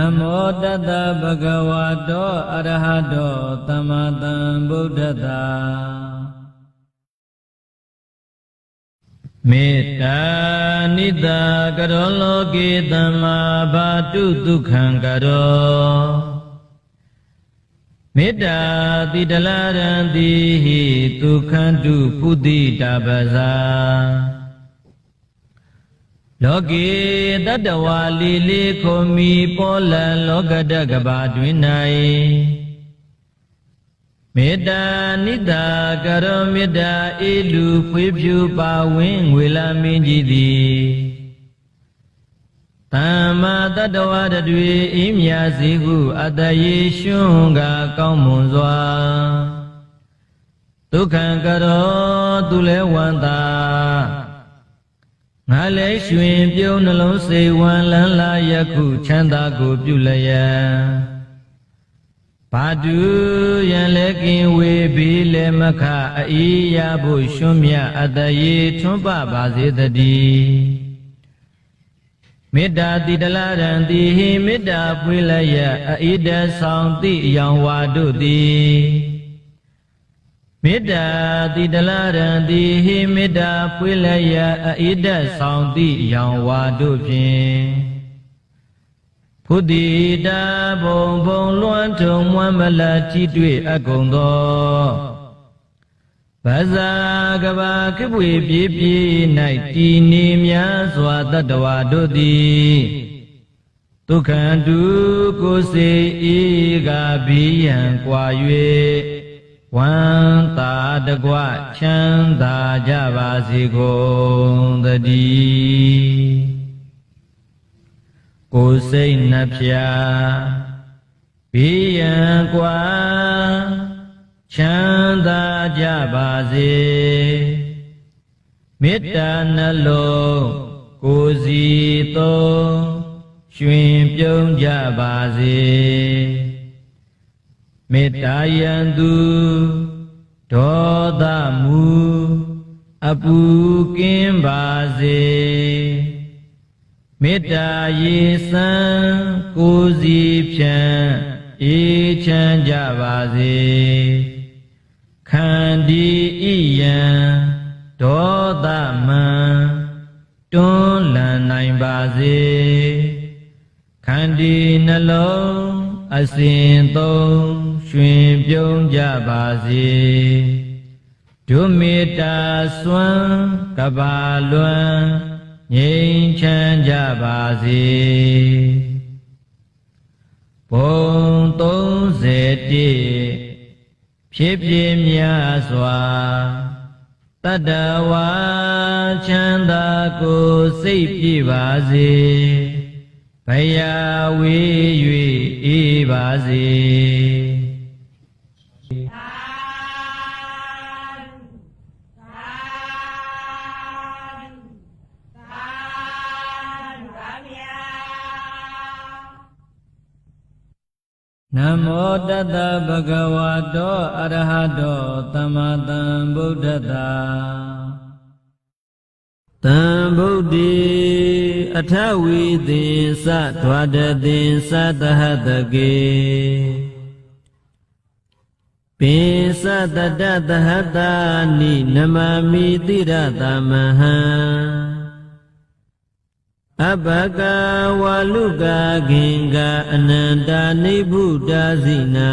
Namo Tassa Bhagavato Arahato Samma Sambuddhassa Metta Nidda Karo Loke Dhamma Bhatu Dukkham Karo Metta Tidalaranti Dukhantu Puddhi Tabbasa Loke Tadawa Lili Komi Pola Lokata Gabadwinai Metta Nidda Karo Metta Ilu Phwipyu Pawin Wila Minjidi Tama Tadawa Dadwe Imya Sihu Ataye Shunga Kaumunzwa Dukkham Karo Tule Wanta Ngale Shwin Pyo Nalong Sewan Lan La Yakhu Chanda Ko Pyulaya Padu Yan Lekin We Bile Makha Aiya Bu Shumya Ataye Chumpa Base Tadi Metta Tidalaranti Metta Pwilaya Aida Saunti Yang Wadu Di Metta Tidalaranti Metta Pwilaya Aida Saunti Yang Wadu Phin Puddhi Da Bong Bong Luan Tung Mwambala Chitwe Agondo Baza Gaba Kibwe Pipi Nai Tini Mya Swa Tadawa Dodi Dukhantu Kose Iga Biyan Kwa Yue Wan Ta Dagwa Chanda Java Sikong Tadi Kose Napya Biyan Kwa Chanda Jabase Metta Nalo Kozito Shwin Pyong Jabase Metta Yandu Doda Mu Apu Kimbase Metta Yesan Kozi Pyan Echan Jabase Khandi Iyan Doda Man Tun Lan Nai Base Khandi Nalong Asin Tong Shwin Pyong Jabase Dumita Swan Kabaluan Nyin Chan Jabase Bong Tong Zeti Phip Mya Swa Tadawa Chanda Ko Sei Pi Base Baya We Yue E Base Namo Tassa Bhagavato Arahato Samma Sambuddhassa Sambuddhi Athawi Dinsa Dwada Dinsa Tahatake Pinsa Tata Tahatani Namami Tirata Maha Abhaka Waluka Ginga Ananda Nibuddha Zina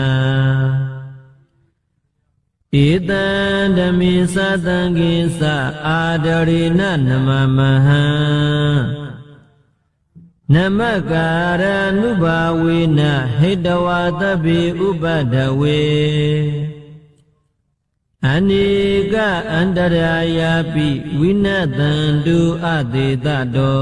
Itan Dami Satangisa Adarina Namamaha Namakara Nubawina Hidawatabi Ubadawe Anika Andarayapi Winatandu Aditado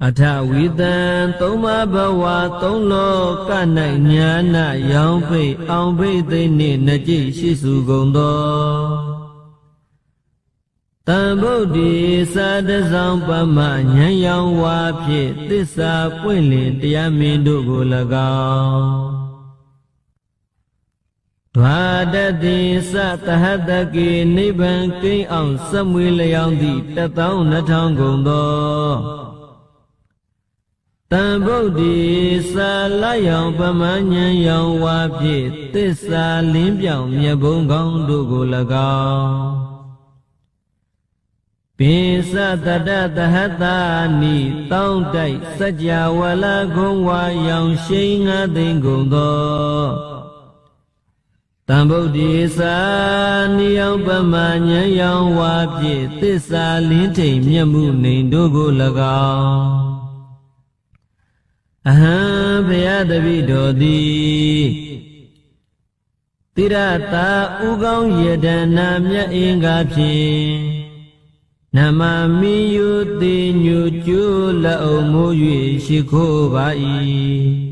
Athawitan Toma Bawa Tonglo Kanai Nyana Yangpe Angpe Tene Naji Shisu Gondo Tambodi Sadazang Pama Nyayang Wapye Tisa Pwilin Tiyamindu Gulagao Dwadati Satahadaki Niban King on Samuel Yandi Tatao Natang Gondo တံဗုဒ္ဓေစာလယောင်ပမဉ္ဇဉ်ယောင်ဝါဖြင့်သစ္စာလင်းပြောင်မြတ်ဘုံကောင်းတို့ကို၎င်းပိစတတသဟတနိတောင်းတိုက်စัจ java ဝလကုံဝါယောင်ရှိန်ငါသိမ့်ကုန်သောတံဗုဒ္ဓေစာနိယောင်ပမဉ္ဇဉ်ယောင်ဝါဖြင့်သစ္စာလင်းထိန်မြတ်မှုနေတို့ကို၎င်းအဟံဘုရားတပည့်တော်သည်တိရတာဥကောင်းယတနာမြတ်အင်္ဂါဖြင့်နမမိယုတိညုကျိုးလက်အုံမိုး၍ရှိခိုးပါ၏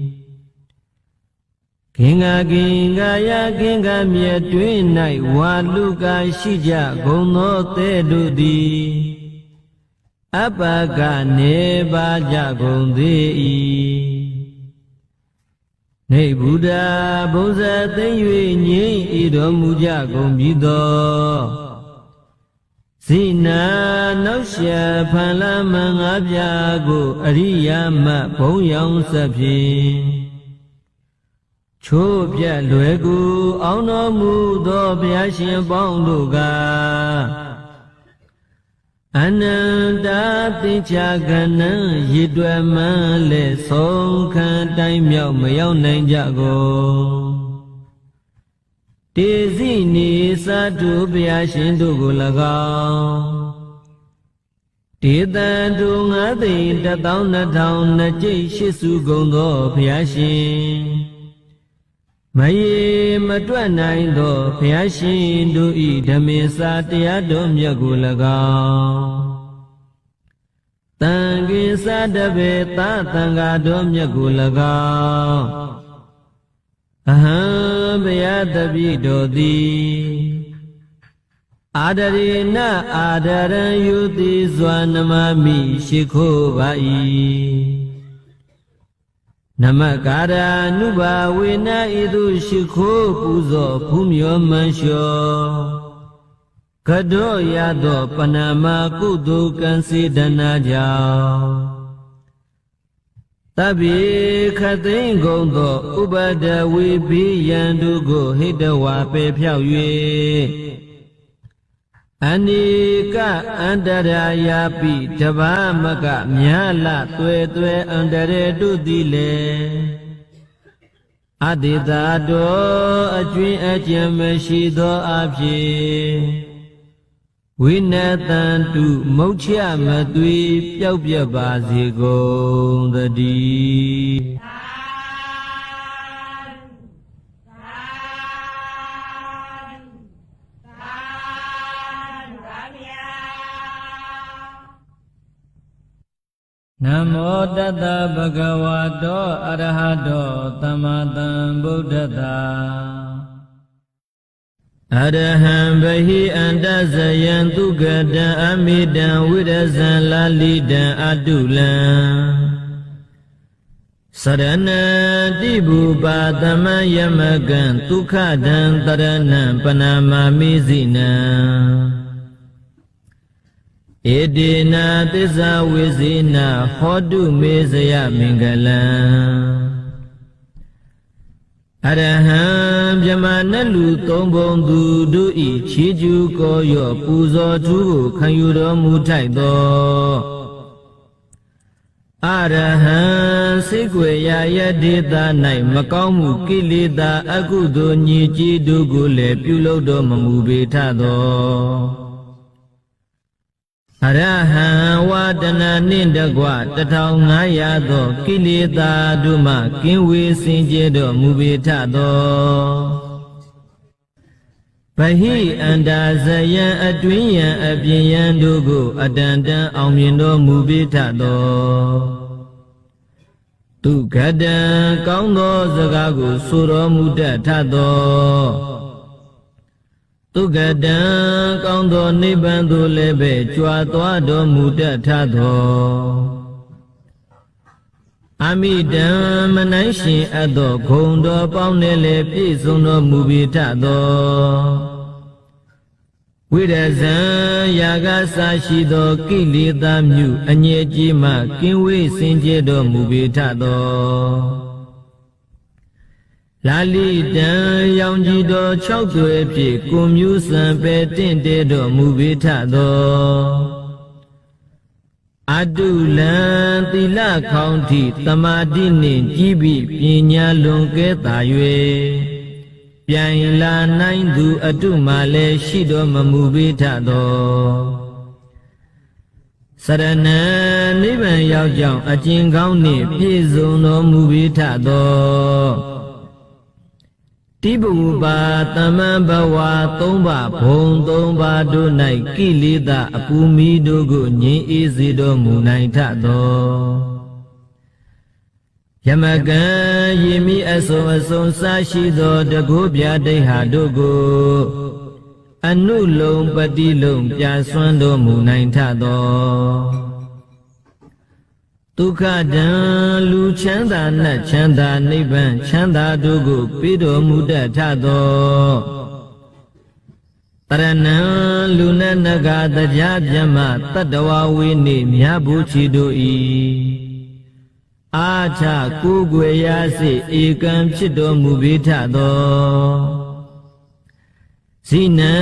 ခင်္ဃကင်္ဂယခင်္ဃမြတ်တွင်၌ဝါလူကာရှိကြကုန်သောသဲတို့သည်အပ္ပကနေပါကြကုန်သေး၏နေဗုဒ္ဓဘုဇသိမ့်၍ငြိမ့်ဤတော်မူကြကုန်ပြီသောဇိနာနောက်ရှဖန်လမန်ငါးပြားကိုအရိယာမဘုံရောင်ဆက်ဖြင့်ချိုးပြတ်လွယ်ကူအောင်တော်မူသောဘုရားရှင်ပေါင်းတို့ကအနန္တသိချာကနံရည်တွယ်မှန်းလဲဆုံးခံတိုင်းမြောက်မရောက်နိုင်ကြကုန်တေဇိနီသာတုဘုရားရှင်တို့ကို၎င်းဒေသံတို့ငါးသိန်း12000နှစ်ကျိတ်ရှိစုကုန်သောဘုရားရှင်မယေမတွက်နိုင်သောဘုရားရှင်တို့ဤဓမ္မေစာတရားတော်မြတ်ကို၎င်းတန်ခင်းစာတပေသာသံဃာတော်မြတ်ကို၎င်းအဟံဘုရားတပည့်တော်သည်အာဒရေနအာဒရံယုတိစွာနမမိရှိခိုးပါ၏နမကာရာနုဘာဝေနဤသို့ရှိခိုးပူဇော်ဖူးမြော်မန်လျှော်ကတောရသောပဏာမကုသိုလ်ကံစေတနာကြောင့်တပိခသိမ့်ကုန်သောဥပဒဝေဘိယံတို့ကိုဟိတဝါပေဖြောက်၍အနိကအန္တရာယာပိတဗ္ဗမကမြာလသွဲသွဲအန္တရေတို့သည်လေအတ္တိတာတော်အကျွင်းအကျံမရှိသောအဖြစ်ဝိနတံတုမုတ်ချမသွေပျောက်ပြက်ပါစေကုန်သတည်းနမောတတဗုဒ္ဓဝါတောအရဟတောသမ္မာသမ္ဗုဒ္ဓတ္တအရဟံဘဟိအန္တဇယံသူကတံအမိတံဝိရဇံလာလိတံအတုလံစရဏတိဘူပါသမယမကံဒုက္ခဒံတရဏံပနာမာမိစိနံဧတေနာသစ္စာဝိဇေနဟောတုမေဇယမင်္ဂလံအရဟံမြမနလူသုံးပုံသူတို့ဤချီးကျူးကောရော့ပူဇော်ထူးကိုခံယူတော်မူထိုက်သောအရဟံစိတ်ွယ်ရာယဒေသ၌မကောင်းမှုကိလေသာအကုသိုလ်ညစ်ကြေးတို့ကိုလည်းပြုလုပ်တော်မမူပေထသောအရဟံဝါဒနာနှင့်တကွ1500သောကိလေသာတို့မှကင်းဝေးစင်ကြယ်တော်မူပေထသောဗဟိအန္တာဇယံအတွင်းယံအပြင်ယံတို့ကိုအတန်တန်အောင်မြင်တော်မူပေထသောသူကတံကောင်းသောစကားကိုဆိုတော်မူတတ်ထသောသူကတံကောင်းသောနိဗ္ဗာန်သို့လည်းပဲကြွားသွားတော်မူတတ်ထသောအမိတံမနိုင်ရှင်အပ်သောဂုဏ်တော်ပေါင်းနဲ့လည်းပြည့်စုံတော်မူပေထသော ဝိရဇံယာကစာရှိသောကိလေသာမြုအငြိကြီးမှကင်းဝေးစင်ကြယ်တော်မူပေထသောလာလိတံရောင်ကြီးတော်6သွဲဖြင့်ကိုမျိုးစံပဲတင့်တဲတော်မူပေထသောအတုလံသီလခေါင်းထိသမာဓိနှင့်ကြီးပြီးပညာလွန်ကဲသာ၍ပြန်လာနိုင်သူအတုမှလည်းရှိတော်မမူပေထသောစရဏံနိဗ္ဗာန်ရောက်ကြောင်းအကျဉ်ကောင်းနှင့်ပြည့်စုံတော်မူပေထသောတိဘုပါတမံဘဝ3ပါးဘုံ3ပါးတို့၌ကိလေသာအပူမီတို့ကိုငြိမ်းအေးစေတော်မူနိုင်ထသောယမကံယေမိအစုံအစုံစားရှိသောတကုပြဒိဋ္ဌာတို့ကိုအနုလုံပတိလုံပြဆွမ်းတော်မူနိုင်ထသောဒုက္ခတံလူချမ်းသာနတ်ချမ်းသာနိဗ္ဗာန်ချမ်းသာတို့ကိုပေးတော်မူတတ်ထသောတရဏံလူနတ်နဂါတရားပြမတတ္တဝဝေနေမြတ်ဘုချီတို့၏အာချကိုယ်ွယ်ရစေဧကံဖြစ်တော်မူပေထသောဇိနံ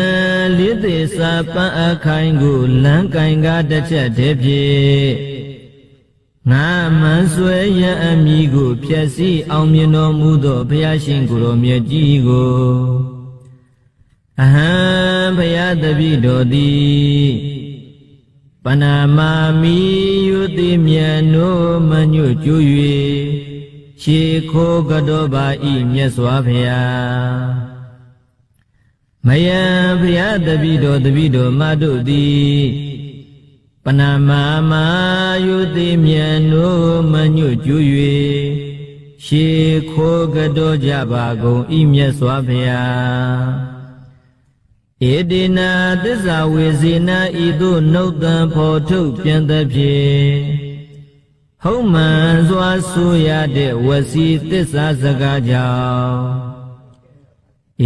လေးသေးစာပန်းအခိုင်ကိုလမ်းကင်ကားတစ်ချက်တည်းဖြင့်ငါမှန်ဆွဲရန်အမိကိုဖြည့်ဆည်းအောင်မြင်တော်မူသောဘုရားရှင်ကိုယ်တော်မြတ်ကြီးကိုအဟံဘုရားတပည့်တော်သည်ပနာမာမိယုတိမြတ်နိုးမညွတ်ကျူ၍ခြေခိုးကတော့ပါဤမြတ်စွာဘုရားမယံဘုရားတပည့်တော်မတို့သည်ပနာမာမာယုတိမြတ်နိုးမညွတ်ကျူ၍ခြေခိုးကတော့ကြပါကုန်ဤမြတ်စွာဘုရားဧတေနာသစ္စာဝေစေနာဤသို့နှုတ်တံဖော်ထုတ်ပြန်သဖြင့်ဟုတ်မှန်စွာဆိုရတဲ့ဝစီသစ္စာစကားကြောင့်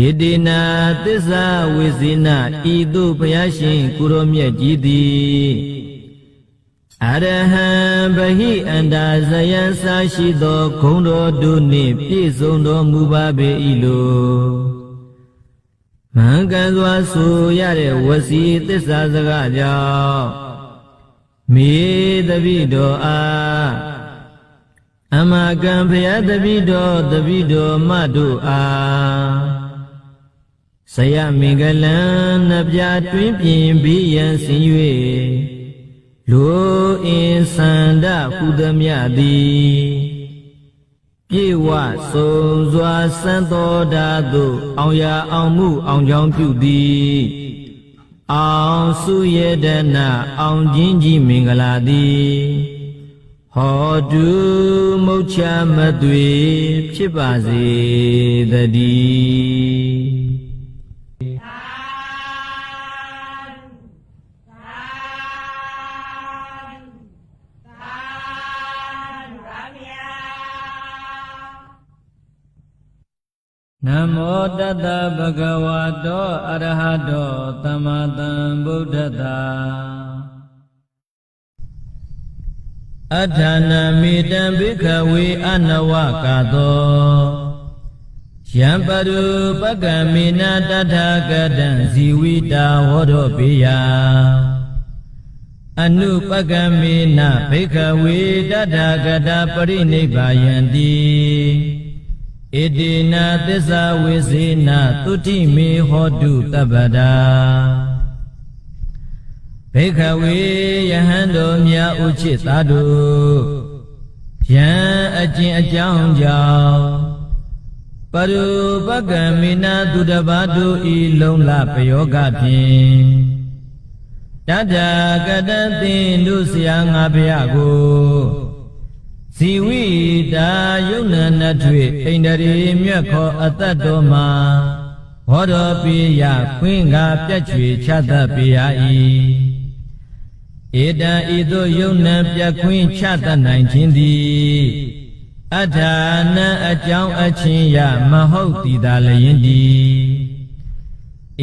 ဧတေနာသစ္စာဝေစေနာဤသို့ဘုရားရှင်ကိုရောမြတ်ကြီးသည်အရဟံဗဟိအန္တာဇယံစာရှိသောဂုဏ်တော်တို့နှင့်ပြည့်စုံတော်မူပါပေ၏လို့မင်္ဂန်စွာဆိုရတဲ့ဝစီသစ္စာစကားကြောင့်မေတပိတော်အားအမကံဘုရားတပိတော်မတို့အားဆယမင်္ဂလံနှပြတွင်ပြင်ပြီးရန်ဆင်၍လူအင်းစန္ဒဟုသမျှသည်ပြေဝဆုံးစွာစံတော်ဓာသို့အောင်ရအောင်မှုအောင်ကြောင်းပြုသည်အောင်စုရတနာအောင်ခြင်းကြီးမင်္ဂလာသည်ဟောတုမုတ်ချမသွေဖြစ်ပါစေတည်းနမောတတဗုဒ္ဓဝါတောအရဟတောသမ္မာသမ္ဗုဒ္ဓတ္တအဋ္ဌာနမေတံဘိက္ခဝေအနဝကာသောယံပရုပကမေနတထာဂတံဇီဝိတာဟောတော်ပေယအနုပကမေနဘိက္ခဝေတထာဂတပရိနိဗ္ဗာယံတိဣတိနာသစ္စာဝေစေနာသုတိမေဟောတုတပ္ပဒါဘိက္ခဝေယဟန်တော်မြတ်ဥချိတာတို့ယံအကျင့်အကြောင်းကြောင့်ပရုပကမေနသူတပါးတို့ဤလုံလပယောဂဖြင့်တထာဂတံသင်တို့ဆရာငါဘုရားကိုဇီဝိတာယုံနာနထွေဣန္ဒြေမြတ်ခောအတ္တတော်မှာဟောတော်ပိယခွင်းကပြတ်ချွေချတတ်ပိယ၏ဧတံဤသို့ယုံနာပြတ်ခွင်းချတတ်နိုင်ခြင်းသည်အဋ္ဌာနအကြောင်းအချင်းရမဟုတ်သည်သာလျင်သည်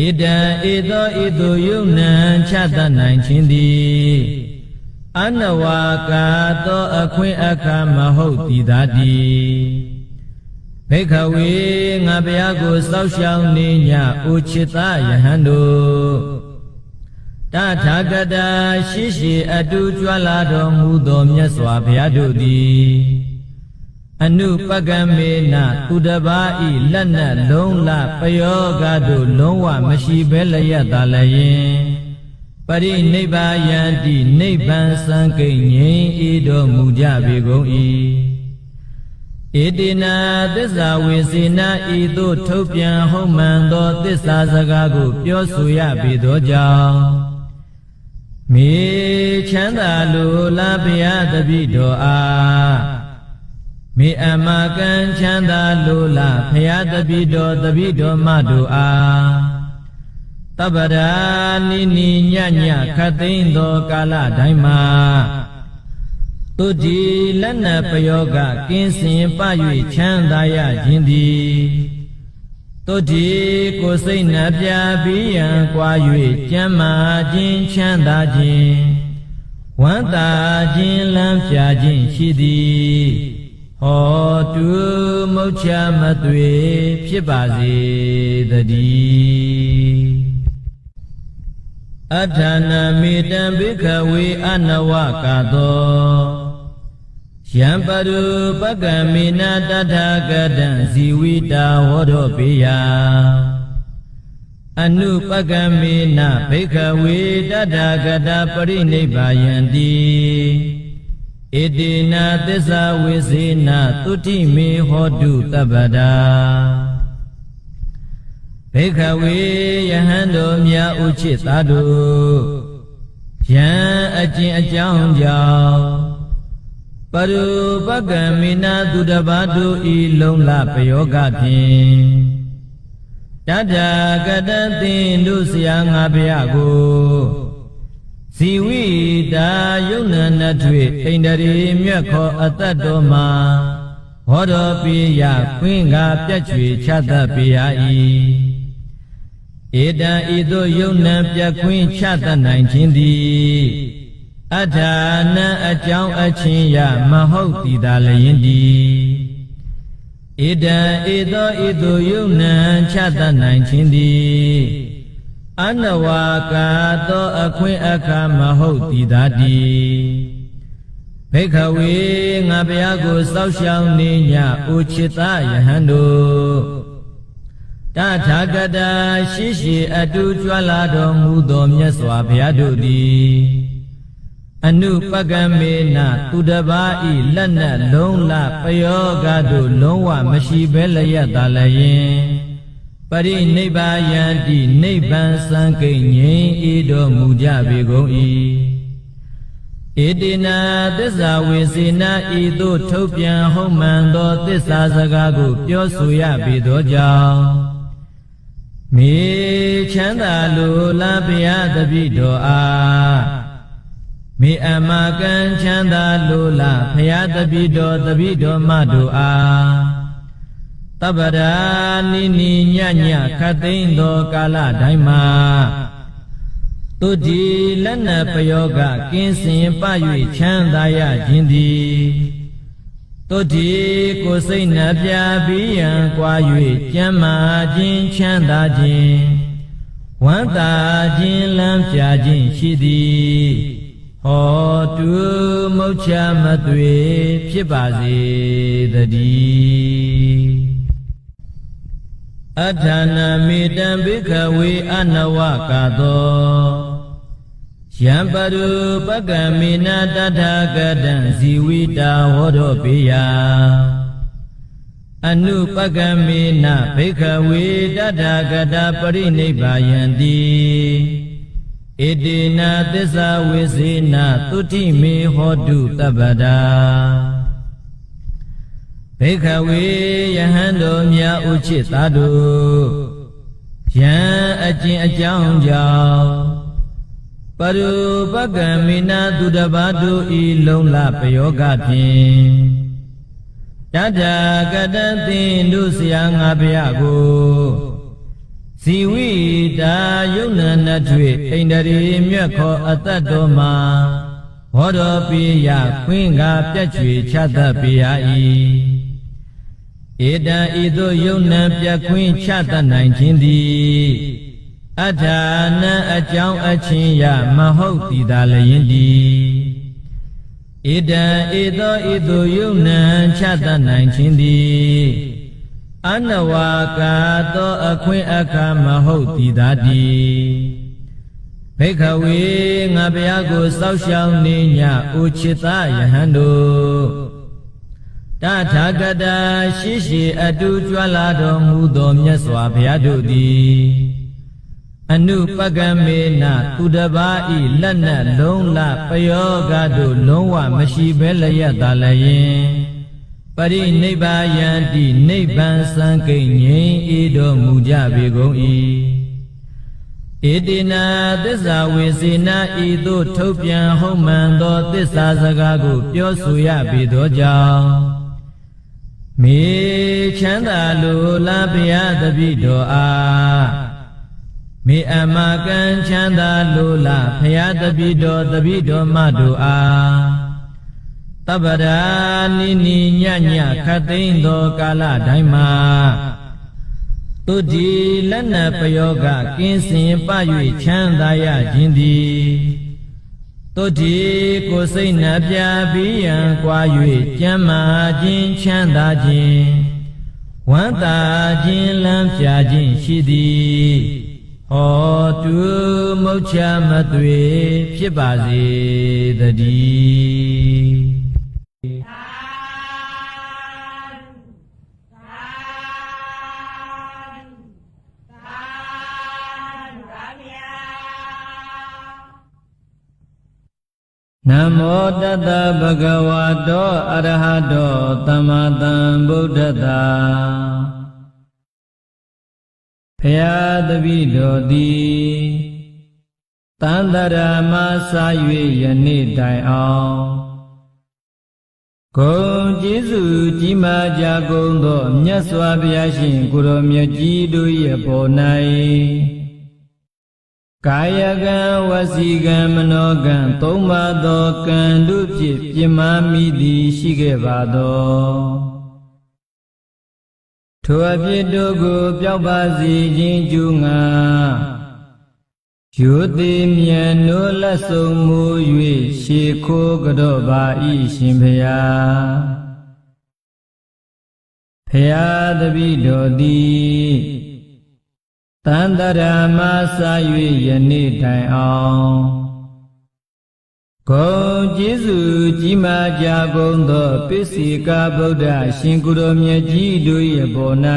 ဧတံဧသောဧတုယုံနံချတတ်နိုင်ခြင်းသည်အနဝကာသောအခွင့်အခါမဟုတ်တည်သာတည်းဘိက္ခဝေငါဘုရားကိုစောင့်ရှောက်နေညအိုချစ်သားယဟန်တို့တထာဂတာရှိရှိအတူကြွလာတော်မူသောမြတ်စွာဘုရားတို့သည်အနုပကံမေနသူတပါးဤလက်နက်လုံးလပယောဂတို့လုံးဝမရှိဘဲလျက်သာလျင်ပရိနိဗ္ဗာယန္တိနိဗ္ဗာန်စံကိဉ္ငြိမ်းဤတော်မူကြပေကုန်၏ဧတေနာသစ္စာဝေစေနာဤသို့ထုတ်ပြန်ဟုတ်မှန်သောသစ္စာစကားကိုပြောဆိုရပေသောကြောင့်မေချမ်းသာလိုလားဘုရားတပည့်တော်အားမေအမကံချမ်းသာလိုလားဘုရားတပည့်တော်မတို့အားတပ္ပရာနိနိညညခတ်သိမ်းသောကာလတိုင်းမှာသူဒီလက်နက်ပယောဂကင်းစင်ပ၍ချမ်းသာရခြင်းသည်သူဒီကိုယ်စိတ်နှပြပြီးရန်ကွာ၍ကျမ်းမာခြင်းချမ်းသာခြင်းဝမ်းသာခြင်းလမ်းပြခြင်းရှိသည်ဟောတုမုတ်ချမသွေဖြစ်ပါစေတည်းအထာနာမေတံဘိက္ခဝေအနဝကာသောယံပရုပကမေနတထာဂတံဇီဝိတာဟောတော်ပေယအနုပကမေနဘိက္ခဝေတထာဂတပရိနိဗ္ဗာယန္တိဧတေနာသစ္စာဝေစေနာသုတိမေဟောတုတပ္ပဒါဘိက္ခဝေယဟန်တော်မြတ်ဥချစ်သားတို့ယံအကျင့်အကြောင်းကြောင့်ပရုပကမေနာသူတပါးတို့ဤလုံးလပယောဂဖြင့်တထာဂတံသင်တို့ဆရာငါဘုရားကိုဇီဝိတာယုံနနထွေဣန္ဒြေမြတ်ခောအတ္တတော်မှာဟောတော်ပိယခွင့်ကပြတ်ချွေချတတ်ပိယ၏ဧတံဤသို့ယုံနံပြတ်ခွင့်ချတတ်နိုင်ခြင်းသည်အထာနံအကြောင်းအချင်းရမဟုတ်တည်သာလျင်သည်ဧတံဧသောဤသို့ယုံနံချတတ်နိုင်ခြင်းသည်အနဝကာသောအခွင့်အခါမဟုတ်တည်သာတည်းဘိက္ခဝေငါဘုရားကိုစောင့်ရှောက်နေညအိုချစ်သားယဟန်တို့တထာဂတာရှိရှိအတူကြွလာတော်မူသောမြတ်စွာဘုရားတို့သည်အနုပကံမေနသူတပါးဤလက်နက်လုံးလပယောဂတို့လုံးဝမရှိဘဲလျက်သာလျင်ပရိနိဗ္ဗာယန္တိနိဗ္ဗာန်စံကိဉ္ငြိမ်းဤတော်မူကြပေကုန်၏ဧတေနာသစ္စာဝေစေနာဤသို့ထုတ်ပြန်ဟုတ်မှန်သောသစ္စာစကားကိုပြောဆိုရပေသောကြောင့်မေချမ်းသာလိုလားဘုရားတပည့်တော်အားမေအမကံချမ်းသာလိုလားဘုရားတပည့်တော်မတို့အားတပ္ပရာနိနိညညခတ်သိမ်းသောကာလတိုင်းမှာသူဒီလက်နက်ပယောဂကင်းစင်ပ၍ချမ်းသာရခြင်းသည်သူဒီကိုယ်စိတ်နှပြပြီးရန်ကွာ၍ကျမ်းမာခြင်းချမ်းသာခြင်းဝမ်းသာခြင်းလမ်းပြခြင်းရှိသည်ဟောတုမုတ်ချမသွေဖြစ်ပါစေတည်းအထာနာမေတံဘိက္ခဝေအနဝကာသောယံပရုပကမေနတထာဂတံဇီဝိတာဟောတော်ပေယအနုပကမေနဘိက္ခဝေတထာဂတပရိနိဗ္ဗာယန္တိဧတေနာသစ္စာဝေစေနာသုတိမေဟောတုတပ္ပဒါဘိက္ခဝေယဟန်တော်မြတ်ဥချစ်သားတို့ယံအကျင့်အကြောင်းကြောင့်ပရုပကမေနသူတပါးတို့ဤလုံးလပယောဂဖြင့်တထာဂတံသင်တို့ဆရာငါဘုရားကိုဇ ဇီဝိတာယုံနာနထွေဣန္ဒြေမြတ်ခောအတ္တတော်မှာဘောတော်ပိယခွင်းကပြတ်ချွေချတတ်ပေရ၏ဧတံဤသို့ယုံနာပြတ်ခွင်းချတတ်နိုင်ခြင်းသည်အထာနံအကြောင်းအချင်းရမဟုတ်တည်သာလျင်သည်ဧတံဤသို့ယုံနာချတတ်နိုင်ခြင်းသည်အနဝကာသောအခွင့်အခါမဟုတ်တည်သာတည်းဘိက္ခဝေငါဘုရားကိုစောင့်ရှောက်နေညဥจิตယဟန်တို့တထာဂတရှိအတူကြွလာတော်မူသောမြတ်စွာဘုရားတို့သည်အနုပကမေနသူတပါးဤလက်နက်လုံးလပယောဂတို့လုံးဝမရှိဘဲလျက်သာလျင်ပရိနိဗ္ဗာယံတိနိဗ္ဗာန်စံကိဉ္ငြိမ်ဤတော်မူကြပေကုန်၏ဧတေနာသစ္စာဝေစေနာဤသို့ထုတ်ပြန်ဟုတ်မှန်သောသစ္စာစကားကိုပြောဆိုရပေသောကြောင့်မေချမ်းသာလိုလားဘုရားတပည့်တော်အားမေအမကံချမ်းသာလိုလားဘုရားတပည့်တော်မတို့အားတပ္ပရာနိနိညညခတ်သိမ်းသောကာလတိုင်းမှာတုတိလက်နပယောဂကင်းစင်ပ၍ချမ်းသာရခြင်းသည်တုတိကိုယ်စိတ်နှပြပြီးရန်ကွာ၍ကျမ်းမာခြင်းချမ်းသာခြင်းဝမ်းသာခြင်းလမ်းပြခြင်းရှိသည်ဟောတုမုတ်ချမသွေဖြစ်ပါစေတည်းနမောတတဗုဒ္ဓဝါတောအရဟတောသမ္မာသမ္ဗုဒ္ဓတ္တဘုရားတပည့်တော်သည်တန်တရာမစာ၍ယနေ့တိုင်အောင်ဂုဏ်ကျေးဇူးကြီးမားကြကုန်သောမြတ်စွာဘုရားရှင်ကိုယ်တော်မြတ်ကြီးတို့ရဲ့ပေါ်၌ကာယကံဝစီကံမနောကံသုံးပါးသောကံတို့ဖြင့်ပြမမိသည်ရှိခဲ့ပါသောထိုအဖြစ်တို့ကိုပျောက်ပါစေခြင်းကျူးငါယူသည်မြတ်နိုးလက်ဆုံးမူ၍ရှေခိုးကြော့ပါ၏ရှင်ဘုရားဘုရားတပည့်တော်သည်တန်တရာမစာ၍ယနေ့တိုင်အောင်ဂုဏ်ကျေးဇူးကြီးမားကြကုန်သောပိစိကဗုဒ္ဓရှင်ကိုယ်တော်မြတ်ကြီးတို့၏ပေါ်၌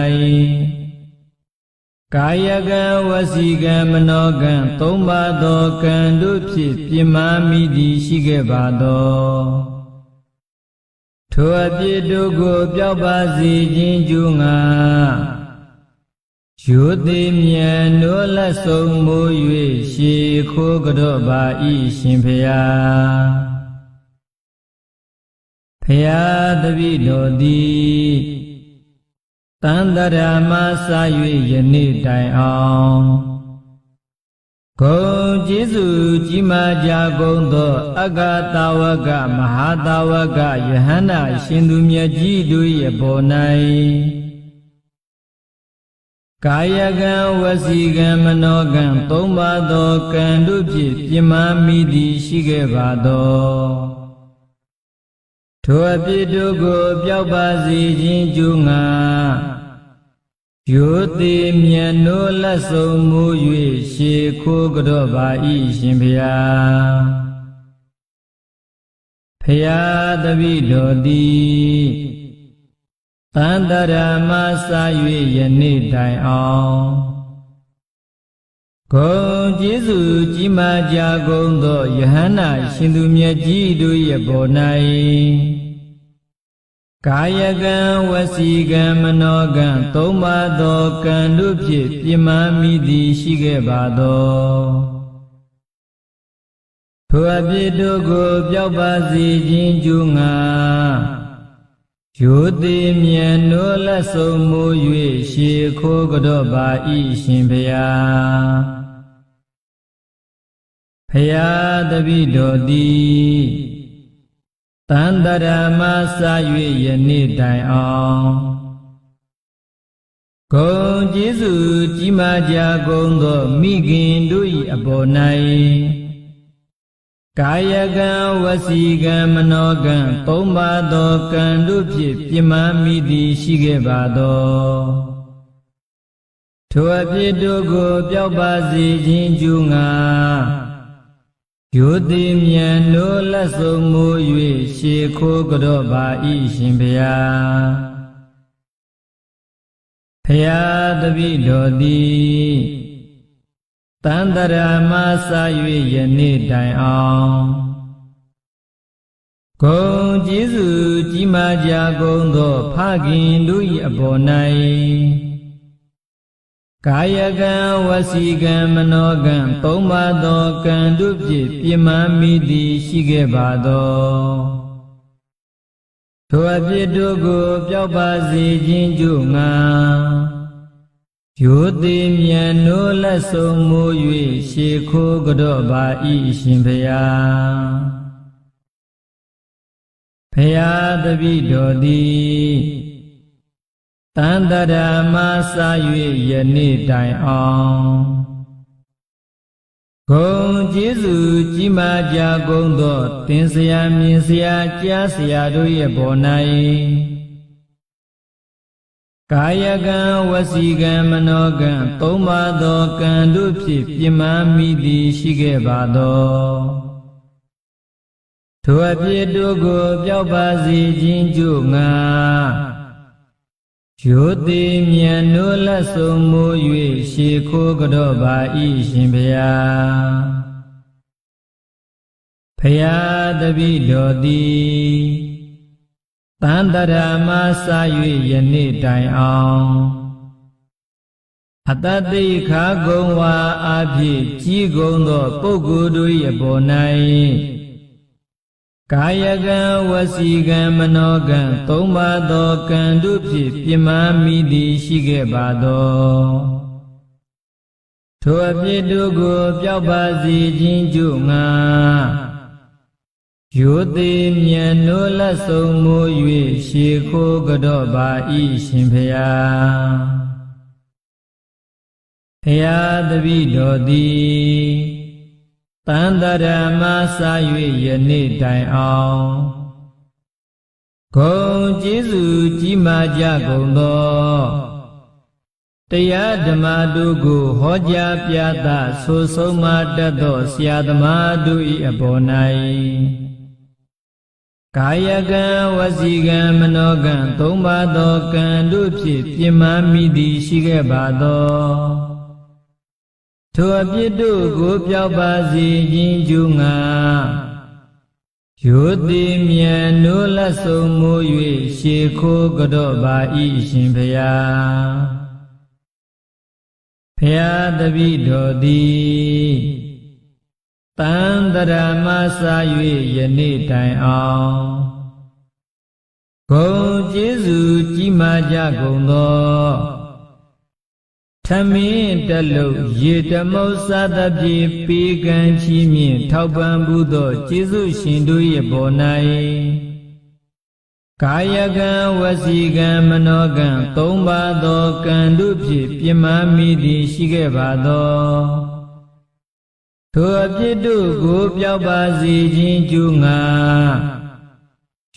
ကာယကံဝစီကံမနောကံသုံးပါးသောကံတို့ဖြင့်ပြမမိသည်ရှိခဲ့ပါသောထိုအပြစ်တို့ကိုပျောက်ပါစေခြင်းကျူးငါယူသည်မြတ်နိုးလက်ဆုံးမူ၍ရှေခိုးကြော့ပါ၏ရှင်ဘုရားဘုရားတပည့်တော်သည်တန်တရာမစာ၍ယနေ့တိုင်အောင်ဂုဏ်ကျေးဇူးကြီးမားကြကုန်သောအဂတဝကမဟာတဝကယဟန္တာရှင်သူမြတ်ကြီးတို့၏ပေါ်၌ကာယကံဝစီကံမနောကံသုံးပါးသောကံတို့ဖြင့်ပြမမိသည်ရှိခဲ့ပါသောထိုအပြစ်တို့ကိုပျောက်ပါစေခြင်းကျူးငါယူသည်မြတ်နိုးလက်ဆုံးမူ၍ရှေခိုးကြော့ပါ၏ရှင်ဘုရားဘုရားတပည့်တော်သည်တန်တရာမစာ၍ယနေ့တိုင်အောင်ဂုဏ်ကျေးဇူးကြီးမားကြကုန်သောယဟန္တာရှင်သူမြတ်ကြီးတို့၏ပေါ်၌ကာယကံဝစီကံမနောကံသုံးပါးသောကံတို့ဖြင့်ပြမမိသည်ရှိခဲ့ပါသောထိုအပြစ်တို့ကိုပျောက်ပါစေခြင်းကျူးငါ ယောတိမြန်နိုးလက်ဆုံးမူ၍ရှေခိုးကြော့ပါဤရှင်ဖျားဖျားတပိတော်သည်တန်တရာမစာ၍ယနေ့တိုင်အောင်ဂုံကျေးဇူးကြီးမားကြကုန်သောမိခင်တို့၏အပေါ်၌ကာယကံဝစီကံမနောကံသုံးပါးသောကံတို့ဖြင့်ပြမမိသည်ရှိခဲ့ပါသောထိုအဖြစ်တို့ကိုပျောက်ပါစေခြင်းကျူးငါယောတိမြန်နိုးလက်ဆုံးမူ၍ရှေခိုးကြော့ပါဤရှင်ဖျားဖျားတပိတော်သည်တန်တရာမစာ၍ယနေ့တိုင်အောင်ဂုံကျေးဇူးကြီးမားကြကုန်သောဖခင်တို့၏အပေါ်၌ကာယကံဝစီကံမနောကံသုံးပါးသောကံတို့ဖြင့်ပြမမိသည်ရှိခဲ့ပါသောထိုအဖြစ်တို့ကိုပျောက်ပါစေခြင်းကျို့ငါယောတိမြန်နိုးလက်ဆုံးမူ၍ရှေခိုးကြော့ပါဤရှင်ဖျားဖျားတပိတော်သည်တန်တရာမစာ၍ယနေ့တိုင်အောင်ဂုံကျေးဇူးကြီးမားကြကုန်သောသင်ဆရာမြင်ဆရာကြားဆရာတို့ရဲ့ပေါ်၌ကာယကံဝစီကံမနောကံသုံးပါးသောကံတို့ဖြင့်ပြမမိသည်ရှိခဲ့ပါသောထိုအဖြစ်တို့ကိုပျောက်ပါစေခြင်းကျို့ငါယောတိမြန်နိုးလက်ဆုံးမူ၍ရှေခိုးကြော့ပါဤရှင်ဖျားဖျားတပိတော်သည်တန်တရာမစာ၍ယနေ့တိုင်အောင်အတ္တိခါကုံဝါအဖြစ်ကြီးကုန်သောပုဂ္ဂိုလ်တို့၏အပေါ်၌ကာယကံဝစီကံမနောကံသုံးပါးသောကံတို့ဖြင့်ပြမမိသည်ရှိခဲ့ပါသောထိုအဖြစ်တို့ကိုပျောက်ပါစေခြင်းကျို့ငါယောတိမြန်နိုးလက်ဆုံးမူ၍ရှေခိုးကြော့ပါဤရှင်ဖျားဖျားတပိတော်သည်တန်တရာမစာ၍ယနေ့တိုင်အောင်ဂုံကျေးဇူးကြီးမားကြကုန်သောတရားဓမ္မတို့ကိုဟောကြားပြသဆိုဆုံးမတတ်သောဆရာသမားတို့၏အပေါ်၌ကာယကံဝစီကံမနောကံသုံးပါးသောကံတို့ဖြင့်ပြမမိသည်ရှိခဲ့ပါသောထိုအဖြစ်တို့ကိုပျောက်ပါစေခြင်းကျူးငါယောတိမြန်နိုးလက်ဆုံးမူ၍ရှေခိုးကြော့ပါဤရှင်ဖျားဖျားတပိတော်သည်တန်တရာမစာ၍ယနေ့တိုင်အောင်ဂုံကျေးဇူးကြီးမားကြကုန်သောထမင်းတလုံးရေတမုတ်စားသဖြင့်ပေးကမ်းချီးမြှင့်ထောက်ပံ့မှုသောကျေးဇူးရှင်တို့၏ပေါ်၌ကာယကံဝစီကံမနောကံသုံးပါးသောကံတို့ဖြင့်ပြမမိသည်ရှိခဲ့ပါသောထိုအဖြစ်တို့ကိုပျောက်ပါစေခြင်းကျူးငါ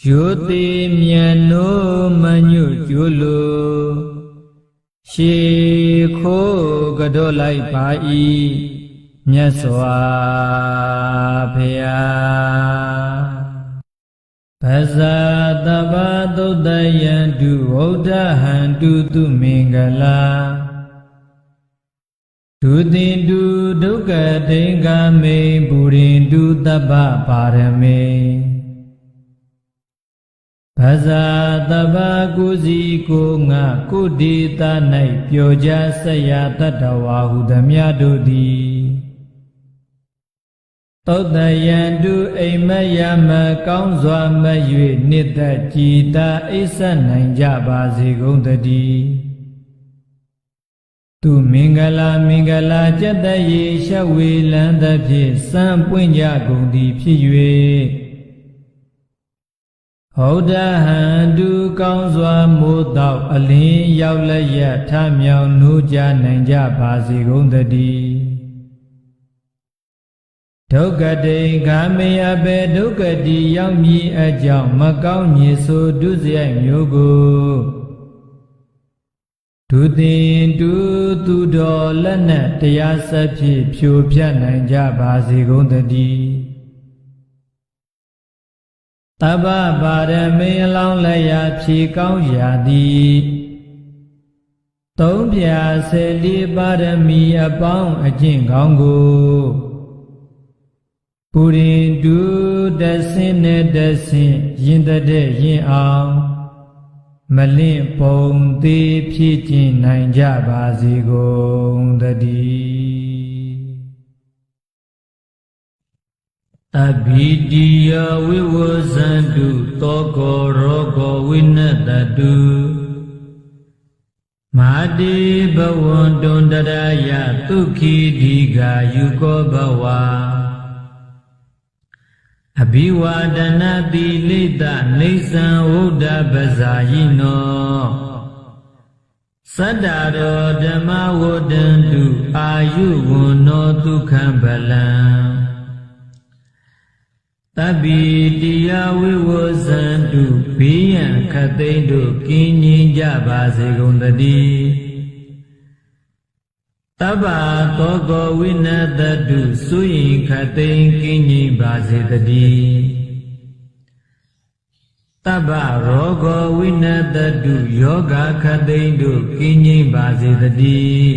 ယောတိမြန်နိုးမညွတ်ကျိုးလိုရှေခိုးကြော့လိုက်ပါ၏မြတ်စွာဘုရားပဇာတဗ္ဗသုတ္တယံတုဝုဒ္ဓဟံတုသူမင်္ဂလာဒုတိတုဒုက္ခတိင်္ဂမေပုရိန္တုတပ္ပပါရမေပဇာတဗ္ဗကုစီကိုငါကုဒေသ၌ပျော်ကြဆက်ရတတ္တဝါဟုသမျှတို့သည် သောတယံတုအိမ်မယမကောင်းစွာမ၍နှစ်သက်ကြည်သာအိပ်ဆက်နိုင်ကြပါစေကုန်သတည်းသူမင်္ဂလာကျက်တရေရှဝေလန်းသဖြင့်စံပွင့်ကြကုန်သည်ဖြစ်၍ဟုတ်တဟံတုကောင်းစွာမိုးတောက်အလင်းရောက်လျက်ထမြောင်နိုးကြနိုင်ကြပါစေကုန်သတည်းဒုက္ခတိခာမေယဘေဒုက္ခတိရောက်မည်အကြောင်းမကောင်းညစ်ဆိုဒုစရိုက်မျိုးကိုဒုသင်တုသူတော်လက်နက်တရားစဖြင့်ဖြိုဖျက်နိုင်ကြပါစေကုန်သတည်းတပ္ပပါရမေအလောင်းလည်းရာဖြေကောင်းရာသည်သုံးဖြာ14ပါရမီအပေါင်းအကျင့်ကောင်းကိုပုရိတုတဆင်းနဲ့တဆင်းရင်တဲ့ရင်အောင်မလင့်ပုံသေးဖြစ်ကျင်နိုင်ကြပါစေကုန်သတည်းအဘိတိယဝိဝဇန္တုသောကောရောဂောဝိနတတုမာတိဘဝန္တုန္တရာယဒုက္ခိဒီဃာယုကောဘဝအဘိဝါဒနာတိလိတနေသံဝုဒ္ဓပဇာယိနောသတ္တရောဓမ္မဝဒ္ဒန္တုအာယုဝန္နောဒုက္ခံဗလံတပ္ပိတိယဝိဝဇန္တုဘေးရန်ခတ်သိမ်းတို့ကင်းငြိမ်းကြပါစေကုန်သတည်းတပ္ပသောကောဝိနတတုစွရင်ခတ်သိမ်းကင်းငြိမ်းပါစေတည်းတပ္ပရောဂောဝိနတတုယောဂခတ်သိမ်းတို့ကင်းငြိမ်းပါစေတည်း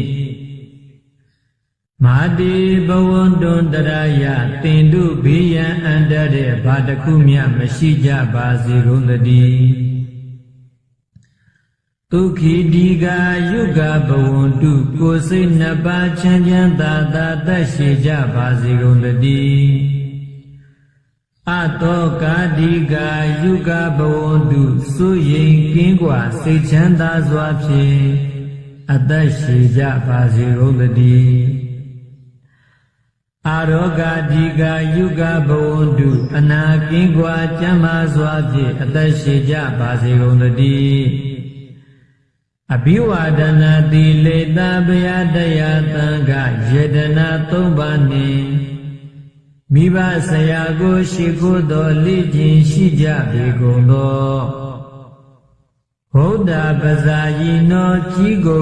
မာတိဘဝန္တုန္တရာယတင်တုဘေးရန်အန္တတဲ့ဘာတစ်ခုမျှမရှိကြပါစေကုန်သတည်းဒုက္ခိဒီဃာယုဂဘဝန္တုကိုယ်စိတ်နှစ်ပါးချမ်းချမ်းသာသာသက်ရှိကြပါစေကုန်သတည်းအတောကာဒီဃာယုဂဘဝန္တုစိုးရိမ်ကင်းကွာစိတ်ချမ်းသာစွာဖြင့်အသက်ရှိကြပါစေကုန်သတည်းအာရောဂဒီဃာယုဂဘဝန္တုအနာကင်းကွာကျမ်းမာစွာဖြင့်အသက်ရှိကြပါစေကုန်သတည်းအဘိဝါဒနာတိလေတဗယတရားသံဃယေတနာ3ပါးနှင့်မိဘဆရာကိုရှိခိုးသောလိကျင်ရှိကြပေကုန်သောဘုဒ္ဓပဇာယိနောကြီးကု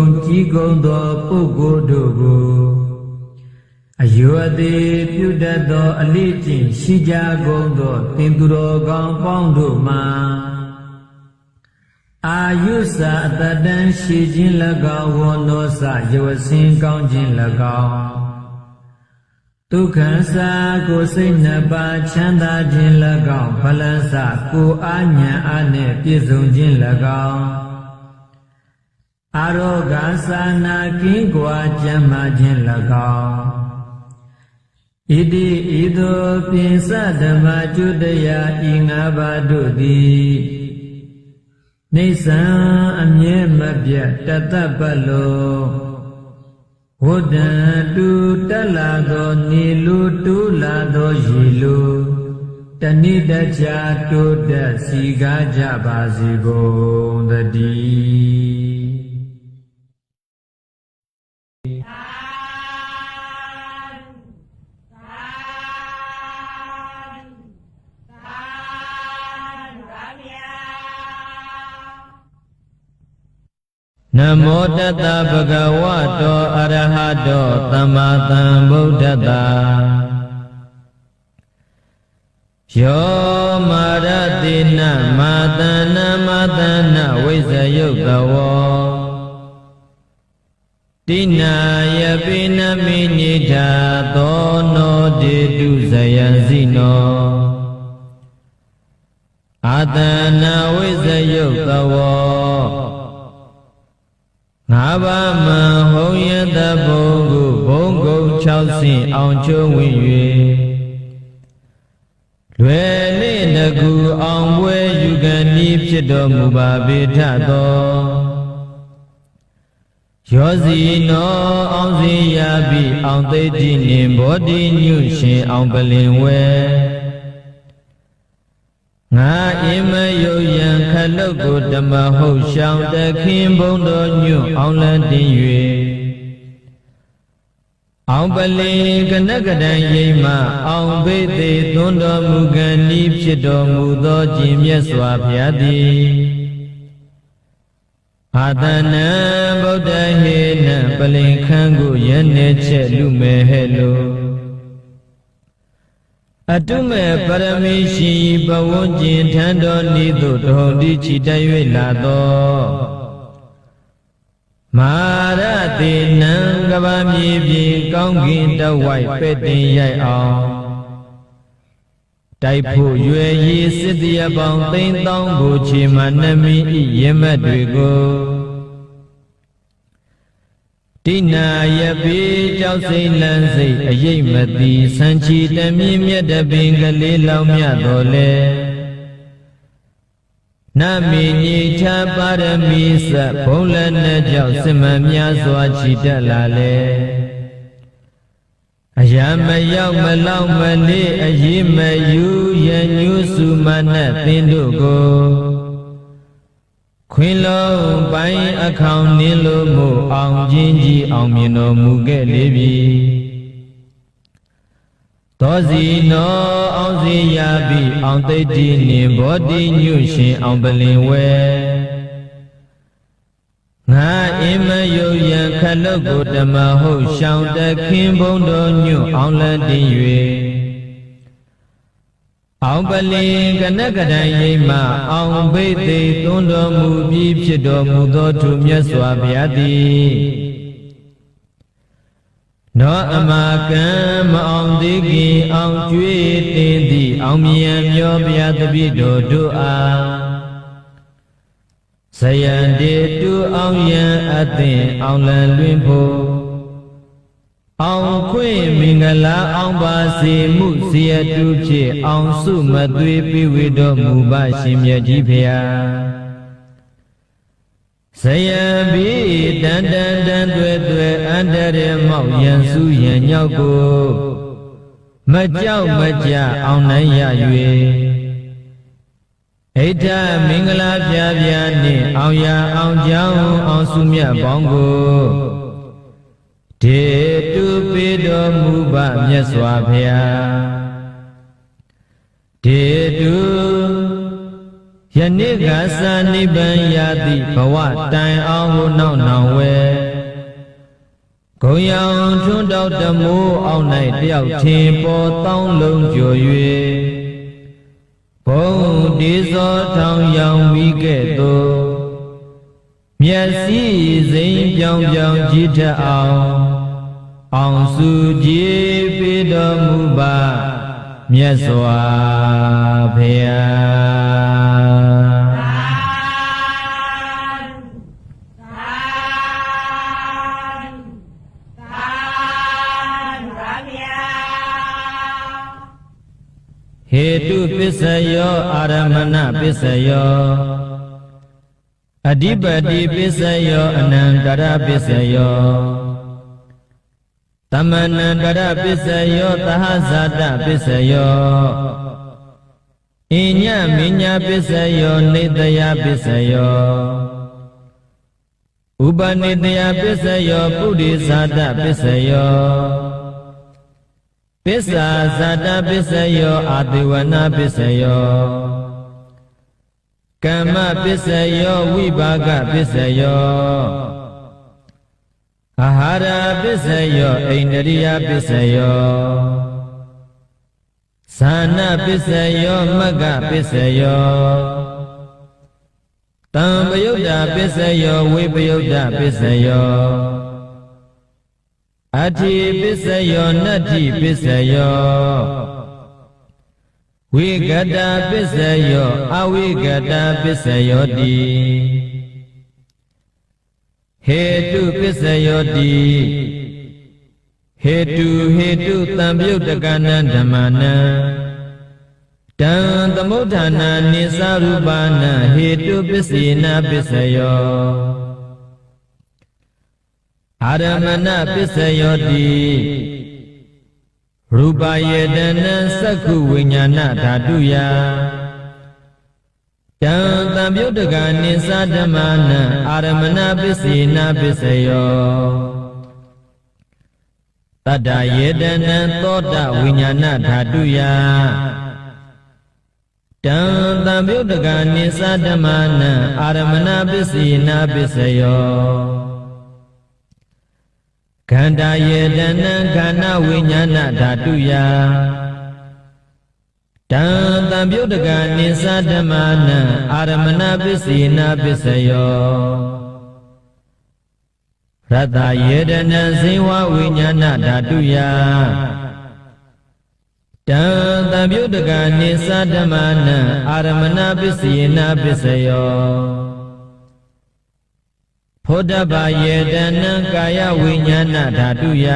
န်သောပုဂ္ဂိုလ်တို့ကိုအယောအသေးပြုတတ်သောအလိကျင်ရှိကြကုန်သောသင်သူတော်ကောင်းပေါင်းတို့မှာအာယုစအတတန်ရှိခြင်း၎င်းဝန္နောစယဝဆင်းကောင်းခြင်း၎င်းဒုက္ခစာကိုစိတ်နှစ်ပါးချမ်းသာခြင်း၎င်းဖလန်းစကိုအာဉာဏ်အားနှင့်ပြည့်စုံခြင်း၎င်းအာရောဂါစာနာကင်းကွာကျမ်းမာခြင်း၎င်းဣတိဣသောပြင်စဓမ္မကျွတရာဤငါးပါးတို့သည်နေဆံအမြဲမပြတ်တသက်ပတ်လုံးဝဋ္ဌံတူတက်လာသောနေလူတူလာသောရေလူတဏိတချာတိုးတက်စီကားကြပါစေကုန်သတည်းနမောတတဗဂဝတောအရဟတောသမ္မာသမ္ဗုဒ္ဓတ္တယောမာရတိနမာတနဝိဇ္ဇယုတ်တဝောတိနာယပိနမိနိဓာသောနောတေတုဇယံစီနောအာတနာဝိဇ္ဇယုတ်တဝောငါးပါးမံဟုံယတဘုံကိုဘုံကုံ6ဆင့်အောင်ကျုံးဝင်၍ လွယ်နေတကူအောင်ပွဲယူကနီးဖြစ်တော်မူပါပေထသောရောစီနောအောင်စီရပြီအောင်သိတိနှင့်ဘောဓိညွရှင်အောင်ပလင်ဝဲငါအင်းမယုတ်ရန်ခလုတ်ကိုဓမ္မဟုတ်ရှောင်းတခင်ဘုံတော်ညွအောင်လန်းတင်၍အောင်ပလင်ကနကတံရိမအောင်ဘိသေသွန်းတော်မူကံဤဖြစ်တော်မူသောကျင့်မြတ်စွာဘုရားသည်အာသနံဗုဒ္ဓဟေနံပလင်ခန်းကိုယနေ့ချက်လူမဲ့ဟဲ့လို့အတုမဲ့ပရမေရှိဘဝဉ္ကျင်ထံတော်ဤသို့တုံတိချီတက်၍လာသောမာရတိနံကဘာမြေပြင်ကောင်းကင်တဝိုက်ပဲ့တင်ရိုက်အောင်တိုက်ဖို့ရွယ်ရည်စစ်တရပေါင်းသိန်းသောင်းကိုချေမနှမီဤရမတ်တွေကိုတိနာယပိကြောက်စိမ့်လန်းစိတ်အယိတ်မတိဆံချီတမြင့်မြတ်တပင်ကလေးလောင်မြတ်တော်လဲနမေညိချပါရမီစဘုံလည်းနဲ့ကြောင့်စင်မများစွာချီတက်လာလေအရာမရောက်မလောက်မလေးအရေးမယူရညူးစုမနဲ့သင်တို့ကိုခွင်လုံးပိုင်းအခေါင်နင်းလို့မို့အောင်ချင်းကြီးအောင်မြင်တော်မူခဲ့လေပြီသောစီနောအောင်စီရပြီအောင်သိတိနှင့်ဘောဓိညွရှင်အောင်ပလင်ဝဲငါအင်းမယုတ်ရန်ခလုတ်ကိုဓမ္မဟုတ်ရှောင်းတခင်ဘုံတော်ညွအောင်လန်းတင်၍အောင်ပလင်ကနကတံရိမအောင်ဘိသေသွန်းတော်မူပြီးဖြစ်တော်မူသောသူမြတ်စွာဘုရားသည်နောအမကံမအောင်သေးခင်အောင်ကျွေးတင်သည်အောင်မြန်မျောဘုရားတပည့်တော်တို့အားဇယံတေတုအောင်ယံအသင်အောင်လံလွင်ဖို့အောင်ခွင့်မင်္ဂလာအောင်ပါစေမှုစီယတုဖြစ်အောင်စုမသွေပြဝေတော်မူပါရှင်မြတ်ကြီးဖျားဇယံဘိတန်တန်တန်တွေ့အန္တရေမောက်ရန်စုရန်ညောက်ကိုမကြောက်မကြအောင်နိုင်ရ၍ဣဋ္ဌမင်္ဂလာပြပြနှင့်အောင်ရအောင်ကြောင်းအောင်စုမြတ်ပေါင်းကိုဒေတုပေတော်မူပါမြတ်စွာဘုရားဒေတုယနေ့ကသာနိဗ္ဗာန်ရသည်ဘဝတိုင်အောင်ဟိုနောက်နောင်ဝဲဂုံရောင်ထွန်းတောက်တမိုးအောင်၌တယောက်ထင်ပေါ်တောင်းလုံးကျော်၍ဘုံဒီစောထောင်ရောင်မိခဲ့သို့မျက်စိစိမ်ပြောင်ပြောင်ကြည့်ထအောင်စုကြည်ပေတော်မူပါမြတ်စွာဘုရားဟေတုပစ္စယောအာရမဏပစ္စယောအဓိပတိပစ္စယောအနန္တရပစ္စယောသမဏန္တရပစ္စယောသဟဇာတပစ္စယောအညမညာပစ္စယောနေတယပစ္စယောဥပနိတယပစ္စယောပုရိဇာတပစ္စယောပစ္စာဇာတပစ္စယောအာတိဝနာပစ္စယောကမ္မပစ္စယောဝိပါကပစ္စယောအာဟာရပစ္စယောဣန္ဒရိယပစ္စယောဇာနာပစ္စယောမဂ္ဂပစ္စယောတံပယုတ်တာပစ္စယောဝိပယုတ်တာပစ္စယောအဋ္ဌိပစ္စယောနတ္ထိပစ္စယောဝိကတပစ္စယောအဝိကတပစ္စယောတိဟေတုပစ္စယောတိဟေတုသံပြုတ်တကနံဓမ္မနံတ တံသမုဋ္ဌာနာနိသရူပနာဟေတုပစ္စေနပစ္စယောအာရမဏပစ္စယောတိရူပယေတနံသက္ခုဝိညာဏဓာတုယတံသံယုတ်တကနိသဓမ္မနံအာရမဏပစ္စေနပစ္စယောတတ္တယေတနံသောတဝိညာဏဓာတုယတံသံယုတ်တကနိသဓမ္မနံအာရမဏပစ္စေနပစ္စယောခန္ဓာယေတနံခန္ဓာဝိညာဏဓာတုယတံသံယုတ်တကနိသဓမ္မနံအာရမဏပစ္စေနပစ္စယောရတ္တယေတနံဇေဝဝိညာဏဓာတုယတံသံယုတ်တကနိသဓမ္မနံအာရမဏပစ္စေနပစ္စယောဖောဓဗ္ဗယေတနံကာယဝိညာဏဓာတုယ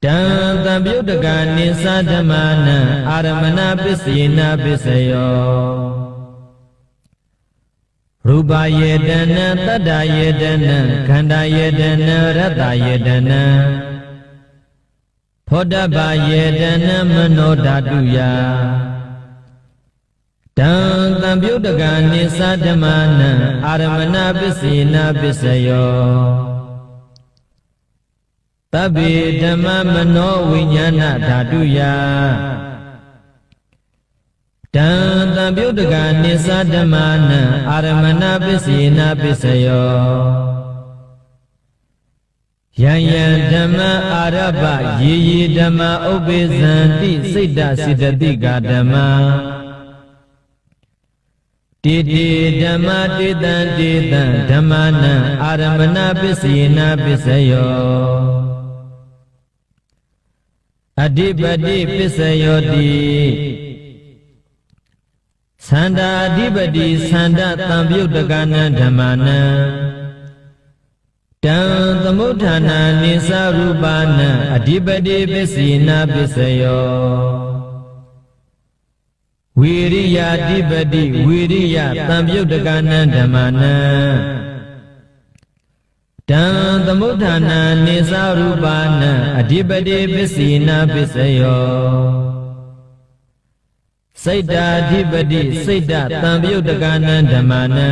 တံသံယုတ်တကနိသဓမ္မနံအာရမဏပစ္စေနပစ္စယောရူပယေတနံတတ္တယေတနံခန္ဓာယေတနံရတ္တယေတနံဖောဓဗ္ဗယေတနံမနောဓာတုယတံသံယုတ်တကနိသဓမ္မနံအာရမဏပစ္စေနပစ္စယောတဗ္ဗေဓမ္မမနောဝိညာဏဓာတုယတံသံယုတ်တကနိသဓမ္မနံအာရမဏပစ္စေနပစ္စယောယံယံဓမ္မအာရဗယေယေဓမ္မဥပ္ပေဇံတိစိတ်တစေတသိကဓမ္မတေတေဓမ္မတေတံတေတံဓမ္မနံအာရမဏပစ္စေနပစ္စယောအဓိပတိပစ္စယောတိသန္တာအဓိပတိသန္တသံယုတ်တကနံဓမ္မနံတံသမုဋ္ဌာနာနိသရူပနံအဓိပတိပစ္စေနပစ္စယောဝိရိယအဓိပတိဝိရိယသံယုတ်တကနံဓမ္မနံတံသမုဋ္ဌာနာနိသရူပနံအဓိပတိပစ္စေနပစ္စယောစိတ်တာအဓိပတိစိတ်တသံယုတ်တကနံဓမ္မနံ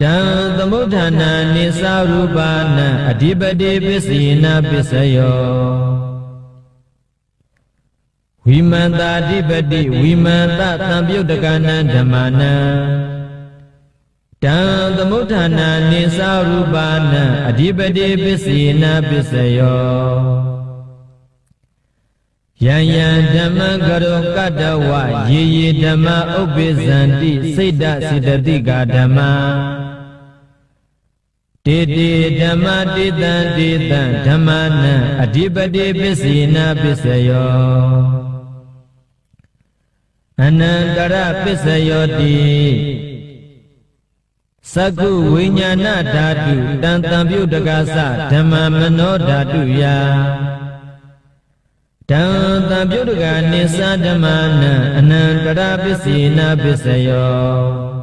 တံသမုဋ္ဌာနာနိသရူပနံအဓိပတိပစ္စေနပစ္စယောဝိမန္တာအဓိပတိဝိမန္တသံယုတ်တကနံဓမ္မနံတံသမုဋ္ဌာနာနိသရူပနံအဓိပတိပစ္စေနပစ္စယောယံယံဓမ္မကရောကတ္တဝယေယေဓမ္မဥပ္ပေဇံတိစိတ်တစေတသိကဓမ္မတေတေဓမ္မတေတံတေတံဓမ္မနံအဓိပတိပစ္စေနပစ္စယောအနန္တရပစ္စယောတိသက္ခုဝိညာဏဓာတုတံသံယုတ်တကသဓမ္မမနောဓာတုယတံသံယုတ်တကနိသဓမ္မနံအနန္တရပစ္စေနပစ္စယော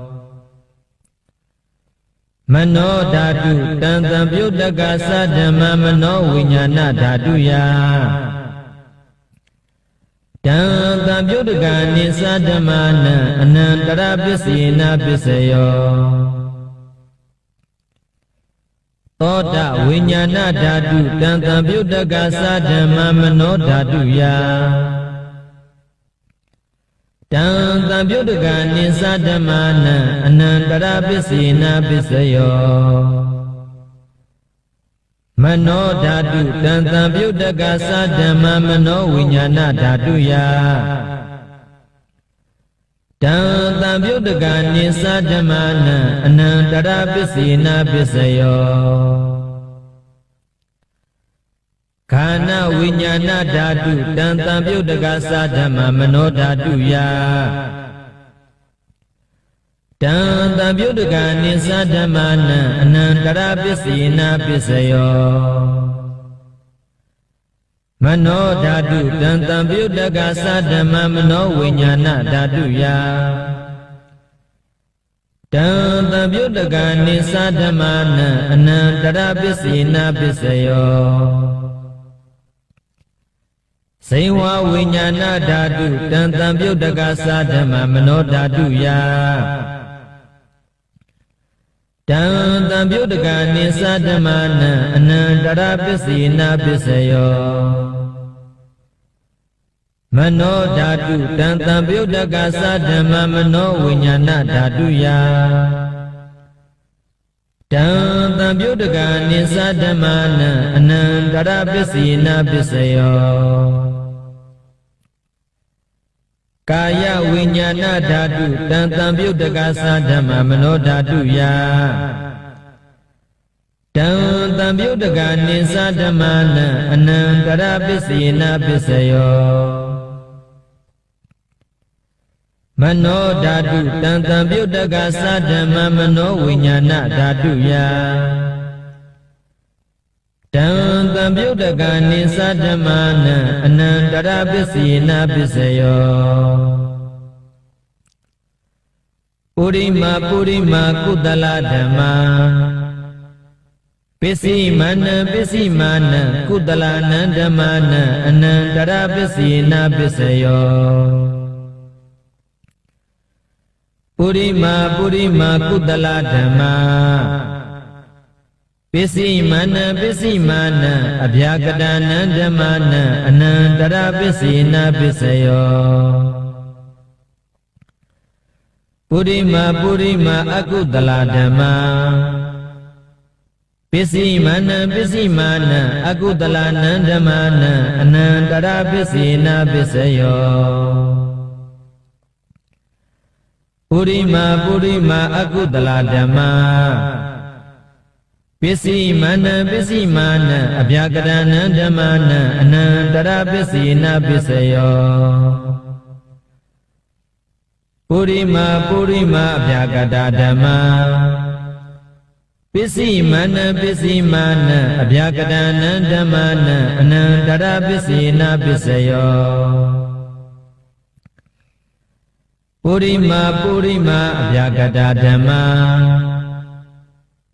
မနောဓာတုတံသံယုတ်တကသဓမ္မမနောဝိညာဏဓာတုယတံသံယုတ်တကနိသဓမ္မနံအနန္တရပစ္စေနပစ္စယောသောတဝိညာဏဓာတုတံသံယုတ်တကသဓမ္မမနောဓာတုယတံသံယုတ်တကနိသဓမ္မနံအနန္တရပစ္စေနပစ္စယောမနောဓာတုတံသံယုတ်တကသဓမ္မမနောဝိညာဏဓာတုယတံသံယုတ်တကနိသဓမ္မနံအနန္တရပစ္စေနပစ္စယောခန္ဓာဝိညာဏဓာတုတံသံယုတ်တကသဓမ္မမနောဓာတုယတံသံယုတ်တကနိသဓမ္မနံအနန္တရပစ္စေနပစ္စယောမ မနောဓာတုတံတံပြုတကသဓမ္မမနောဝိညာဏဓာတုယတံတံပြုတကနိသဓမ္မနံအနန္တရပစ္စေနပစ္စယောစေဝဝိညာဏဓာတုတံတံပြုတကသဓမ္မမနောဓာတုယတံတံပြုတကနိသဓမ္မနံအနန္တရပစ္စေနပစ္စယောမနောဓာတုတံတံပြုတကသဓမ္မမနောဝိညာဏဓာတုယတံတံပြုတကနိသဓမ္မနံအနန္တရပစ္စေနပစ္စယောကာယဝိညာဏဓာတုတံတံပြုတကသဓမ္မမနောဓာတုယတံတံပြုတကနိသဓမ္မနံအနန္တရပစ္စေနပစ္စယောမနောဓာတုတံတံပြုတကသဓမ္မမနောဝိညာဏဓာတုယတံတံပြုတကနိသဓမ္မနံအနန္တရပစ္စေနပစ္စယောပုရိမာပုရိမာကုသလဓမ္မာပစ္စည်းမနံပစ္စည်းမနံကုသလနံဓမ္မာနံအနန္တရပစ္စေနပစ္စယောပုရိမာပုရိမာကုသလဓမ္မာပစ္စည်းမနံပစ္စည်းမနံအဗျာကတနံဓမ္မာနံအနန္တရပစ္စေနပစ္စယောပုရိမာပုရိမာအကုသလဓမ္မာပစ္စည်းမနံပစ္စည်းမနံအကုသလနံဓမ္မာနံအနန္တရပစ္စေနပစ္စယောပုရိမာပုရိမာအကုသလဓမ္မာပစ္စည်းမနံပစ္စည်းမနံအဗျာကရဏံဓမ္မာနံအနန္တရပစ္စေနပစ္စယောပုရိမာပုရိမာအဗျာကတာဓမ္မာပစ္စည်းမနံပစ္စည်းမနံအဗျာကရဏံဓမ္မာနံအနန္တရပစ္စေနပစ္စယောပုရိမာပုရိမာအဗျာကတာဓမ္မာ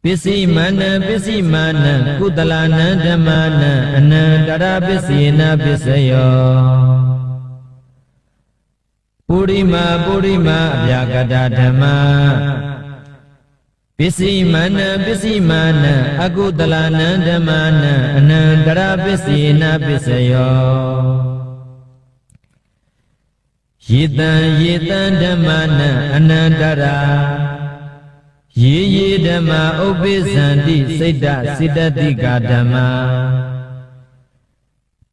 ပစ္စည်းမနံပစ္စည်းမနံကုသလနံဓမ္မာနံအနန္တရပစ္စေနပစ္စယောပုရိမာပုရိမာအဗျာကတာဓမ္မာပစ္စည်းမနံပစ္စည်းမနံအကုသလနံဓမ္မာနံအနန္တရပစ္စေနပစ္စယောယေတံယေတံဓမ္မာနံအနန္တရာယေယေဓမ္မာဥပ္ပိသန္တိစိတ်တစိတ္တတိကာဓမ္မာ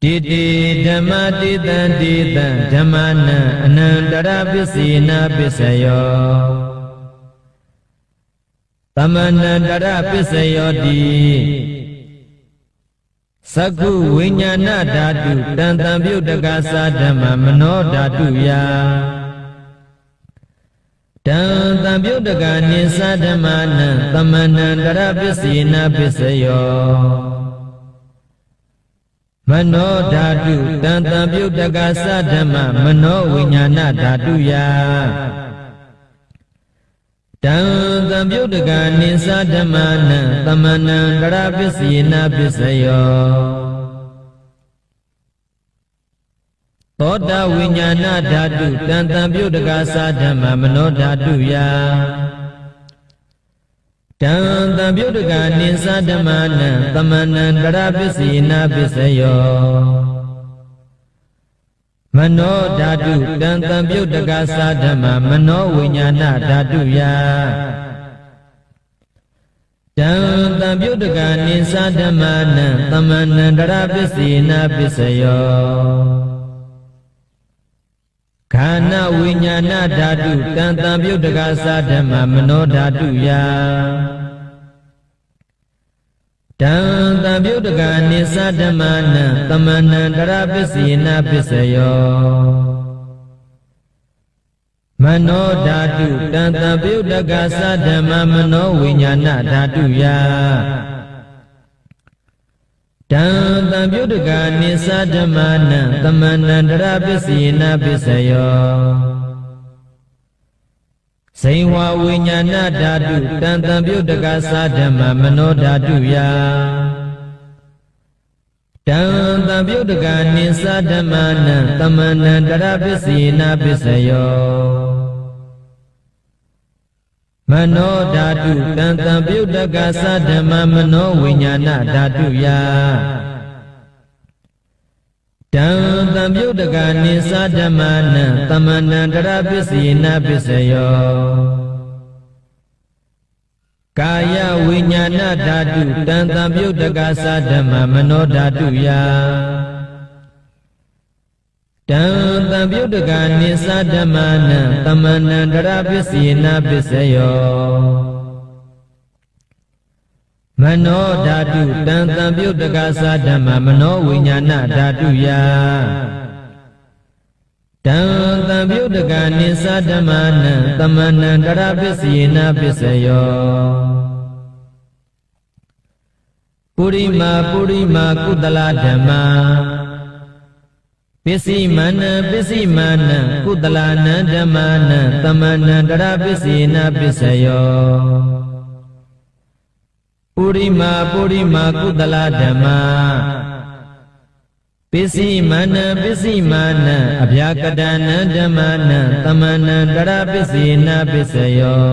တိတိဓမ္မာတိတံတိတံဓမ္မာနံအနန္တရပစ္စေနပစ္စယောသမန္တရပစ္စယောတိသက္ခုဝိညာဏဓာတုတံတံပြုတကသဓမ္မမနောဓာတုယတံတံပြုတကနိသဓမ္မနံသမန္တရပစ္စေနပစ္စယောမနောဓာတုတံတံပြုတကသဓမ္မမနောဝိညာဏဓာတုယတံတံပြုတကနိသဓမ္မနံသမန္တရပစ္စေနပစ္စယောသောတဝိညာဏဓာတုတံတံပြုတကသဓမ္မမနောဓာတုယတံတံပြုတကနိသဓမ္မနံသမန္တရပစ္စေနပစ္စယောမနောဓာတုတံတံပြုတကသဓမ္မမနောဝိညာဏဓာတုယတံတံပြုတကနိသဓမ္မနံသမန္တရပစ္စေနပစ္စယောခန္ဓာဝိညာဏဓာတုတံတံပြုတကသဓမ္မမနောဓာတုယတံတံပြုတကနိသဓမ္မနံသမန္တရပစ္စေနပစ္စယောမနောဓာတုတံတံပြုတကသဓမ္မမနောဝိညာဏဓာတုယ တံတံပြုတ်တကနိသဓမ္မနံသမဏန္တရပစ္စယေနပစ္စယောဇိဝဝိညာဏဓာတုတံတံပြုတ်တကသဓမ္မမနောဓာတုယတံတံပြုတ်တကနိသဓမ္မနံသမဏန္တရပစ္စယေနပစ္စယောမနောဓာတုတံတံပြုတ်တကသဓမ္မမနောဝိညာဏဓာတုယတံတံပြုတ်တကနိသဓမ္မနံသမဏန္တရပစ္စယေနပစ္စယောကာယဝိညာဏဓာတုတံတံပြုတ်တကသဓမ္မမနောဓာတုယတံတံပြုတ်တကနိသဓမ္မနံသမဏန္တရပစ္စယေနပစ္စယောမနောဓာတုတံတံပြုတ်တကသဓမ္မမနောဝိညာဏဓာတုယတံတံပြုတ်တကနိသဓမ္မနံသမဏန္တရပစ္စယေနပစ္စယောပုရိမာပုရိမာကုတလဓမ္မာပစ္စည်းမနံပစ္စည်းမနံကုတလနံဓမ္မာနံသမဏန္တရပစ္စယေနပစ္စယောပုရိမာပုရိမာကုတလဓမ္မာပစ္စည်းမနံပစ္စည်းမနံအဗျာကတနံဓမ္မာနံသမဏန္တရပစ္စယေနပစ္စယော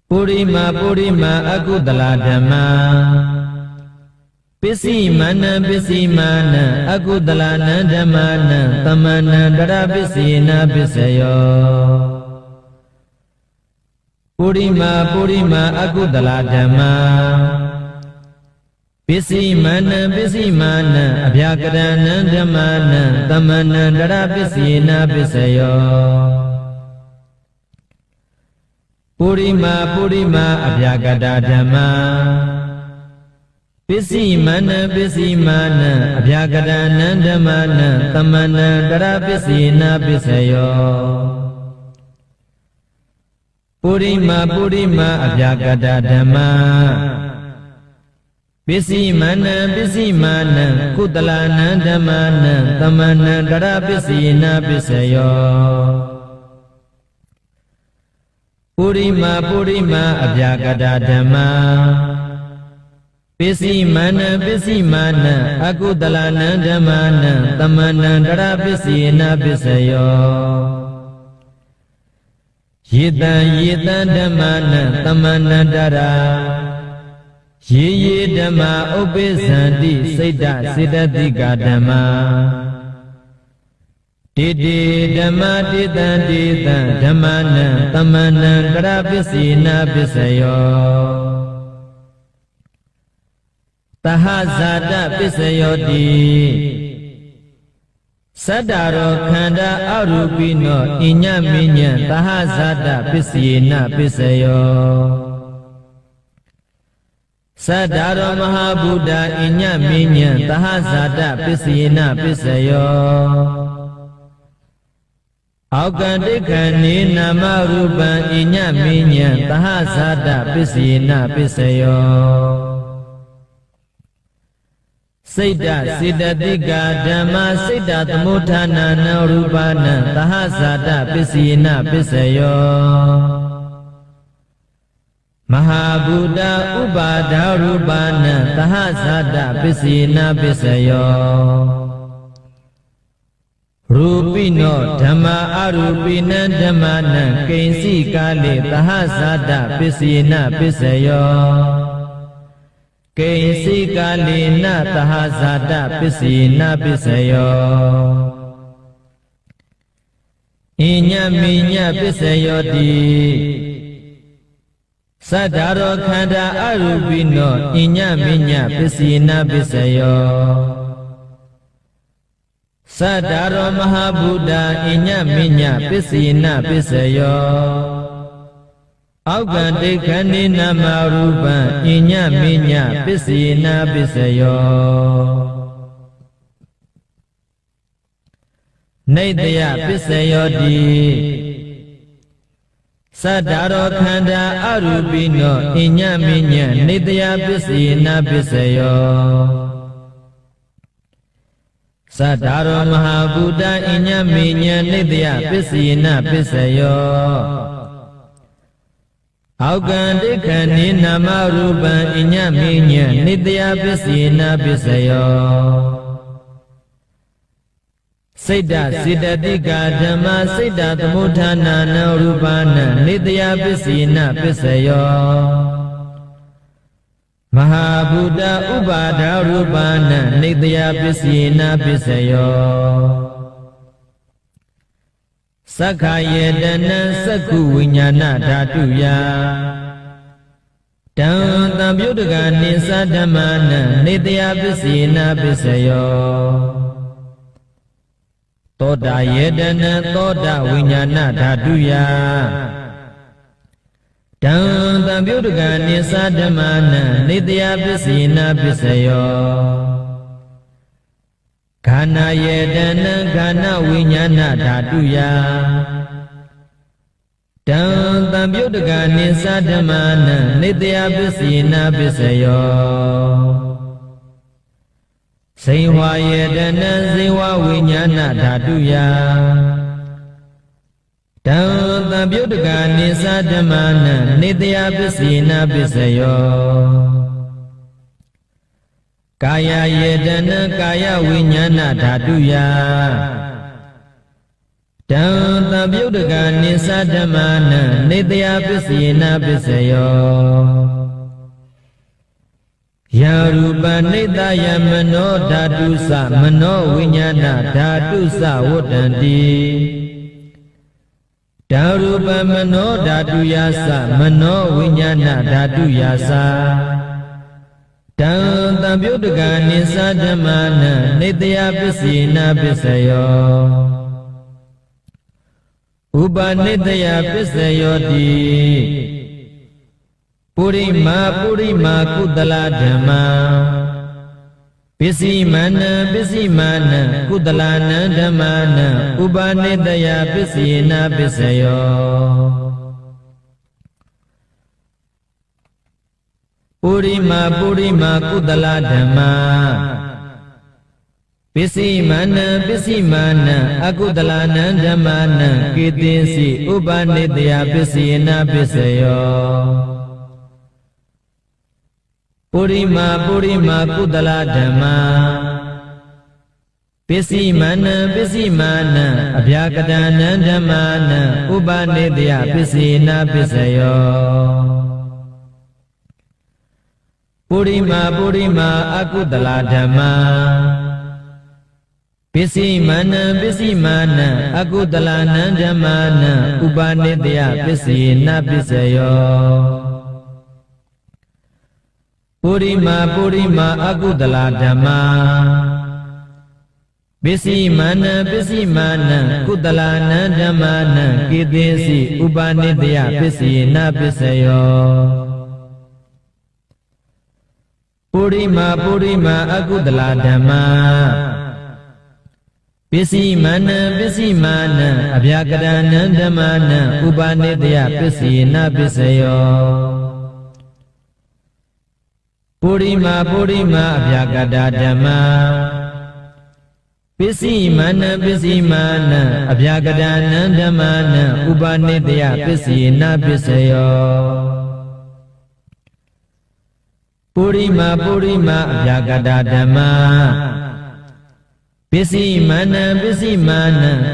ပုရိမာပုရိမာအကုတလဓမ္မာပစ္စည်းမနံပစ္စည်းမနံအကုတလနံဓမ္မာနံသမဏန္တရပစ္စယေနပစ္စယောပုရိမာပုရိမာအကုတလဓမ္မာပစ္စည်းမနံပစ္စည်းမနံအဗျာကရဏံဓမ္မာနံသမဏန္တရပစ္စယေနပစ္စယောပုရိမာပုရိမာအဗျာကတဓမ္မာပစ္စည်းမနံပစ္စည်းမနံအဗျာကရဏံဓမ္မာနံသမဏန္တရပစ္စယေနပစ္စယောပုရိမာပုရိမာအဗျာကတဓမ္မာပစ္စည်းမနံပစ္စည်းမနံကုတလနံဓမ္မာနံသမဏန္တရပစ္စယေနပစ္စယောပုရိမာပုရိမာအဗျာကတဓမ္မာပစ္စည်းမနံပစ္စည်းမနံအကုတလနံဓမ္မာနံသမဏန္တရပစ္စယေနပစ္စယောယေတံယေတံဓမ္မာနံသမဏန္တရာယေယေဓမ္မာဥပ္ပိသန္တိစိတ်တစေတသိကဓမ္မာတေတေဓမ္မာတေတံတေတံဓမ္မာနံသမဏန္တရပစ္စယေနပစ္စယောသဟဇာတပစ္စယောတိသတ္တရောခန္ဓာအရူပိနောအညမိညံသဟဇာတပစ္စယေနပစ္စယောသတ္တရောမဟာဗုဒ္ဓအညမိညံသဟဇာတပစ္စယေနပစ္စယောအောက်ကတိခဏေနာမရူပံအညမိညံသဟဇာတပစ္စယေနပစ္စယောစိတ်တစေတသိကဓမ္မစိတ်တသမုဋ္ဌာနာနရူပနံသဟဇာတပစ္စယေနပစ္စယောမဟာဗုဒ္ဓဥပါဒရူပနံသဟဇာတပစ္စယေနပစ္စယောရူပိနောဓမ္မာအရူပိနံဓမ္မာနံကိဉ္စီကာလေသဟဇာတပစ္စယေနပစ္စယောကိဉ္စီကာလေနသဟဇာတပစ္စယေနပစ္စယောအညမိညပစ္စယောတိသတ္တရောခန္ဓာအရူပိနောအညမိညပစ္စယေနပစ္စယောသတ္တရောမဟာဗုဒ္ဓအညမိညပစ္စယေနပစ္စယောအောက်ကံဒိဋ္ဌနိနာမရူပံအညမိညပစ္စယေနပစ္စယောနေတယပစ္စယောတိ သတ္တရောခန္ဓာအရူပိနောအညမညနေတယပစ္စယေနပစ္စယောသတ္တရောမဟာဗုဒ္ဓအညမညနေတယပစ္စယေနပစ္စယောအောက်ကံဒိဋ္ဌံနိနာမရူပံအညမညနေတယပစ္စယေနပစ္စယောစိတ်တစေတတိကာဓမ္မစိတ်တသမုဋ္ဌာနာနရူပနံနေတယပစ္စယေနပစ္စယောမဟာဗုဒ္ဓဥပါဒရူပနံနေတယပစ္စယေနပစ္စယောသက္ခာယေတနံသက္ခုဝိညာဏဓာတုယတံတံပြုတကနိသဓမ္မနံနေတယပစ္စယေနပစ္စယောသောတာယေတနံသောတာဝိညာဏဓာတုယတံတံပြုတကနိသဓမ္မနံနေတယပစ္စယေနပစ္စယောခန္ဓာယေတနံခန္ဓာဝိညာဏဓာတုယတံတံပြုတကနိသဓမ္မနံနေတယပစ္စယေနပစ္စယောဇိဝယေတနံဇိဝဝိညာဏဓာတုယတံတံပြုတကနိသဓမ္မနံနေတယပစ္စယေနပစ္စယောကာယယေတနံကာယဝိညာဏဓာတုယတံတံပြုတကနိသဓမ္မနံနေတယပစ္စယေနပစ္စယောယာရူပနိတယမနောဓာတုသမနောဝိညာဏဓာတုသဝတ္တန္တိဓာရူပမနောဓာတုယသမနောဝိညာဏဓာတုယတံတံပြုတကနိသဓမ္မနံနေတယပစ္စယေနပစ္စယောဥပနိတယပစ္စယောတိပုရိမာကုတလဓမ္မာပစ္စည်းမနံကုတလနံဓမ္မာနံဥပနိတယပစ္စယေနပစ္စယောပုရိမာကုတလဓမ္မာပစ္စည်းမနံအကုတလနံဓမ္မာနံကေတိစီဥပနိတယပစ္စယေနပစ္စယောပုရိမာကုတလဓမ္မာပစ္စည်းမနံအဗျာကတနံဓမ္မာနံဥပနိတယပစ္စယေနပစ္စယောပုရိမာအကုတလဓမ္မာပစ္စည်းမနံအကုတလနံဓမ္မာနံဥပနိတယပစ္စယေနပစ္စယောပုရိမာအကုတလဓမ္မာပစ္စည်းမနံကုတလနံဓမ္မာနံကေတိစီဥပနိတယပစ္စယေနပစ္စယောပုရိမာအကုတလဓမ္မာပစ္စည်းမနံအဗျာကတနံဓမ္မာနံဥပနိတယပစ္စယေနပစ္စယောပုရိမာအဗျာကတဓမ္မာပစ္စည်းမနံအဗျာကတနံဓမ္မာနံဥပနိတယပစ္စယေနပစ္စယောပုရိမာအဗျာကတဓမ္မာပစ္စည်းမနံ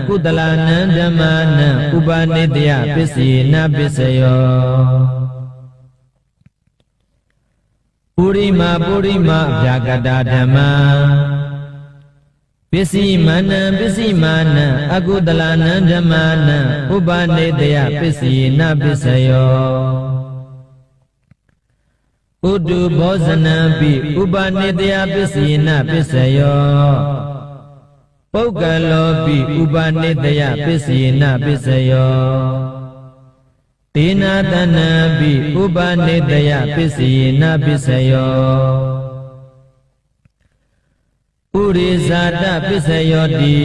ကုတလနံဓမ္မာနံဥပနိတယပစ္စယေနပစ္စယောပုရိမာအဗျာကတဓမ္မာပစ္စည်းမနံအကုတလနံဓမ္မာနံဥပနိတယပစ္စယေနပစ္စယောဥတုဘောဇနံပိဥပနိတယပစ္စယေနပစ္စယောပုဂ္ဂလောပိဥပနိတယပစ္စယေနပစ္စယောတေနာတနံပိဥပနိတယပစ္စယေနပစ္စယောဥရိဇာတပစ္စယောတိ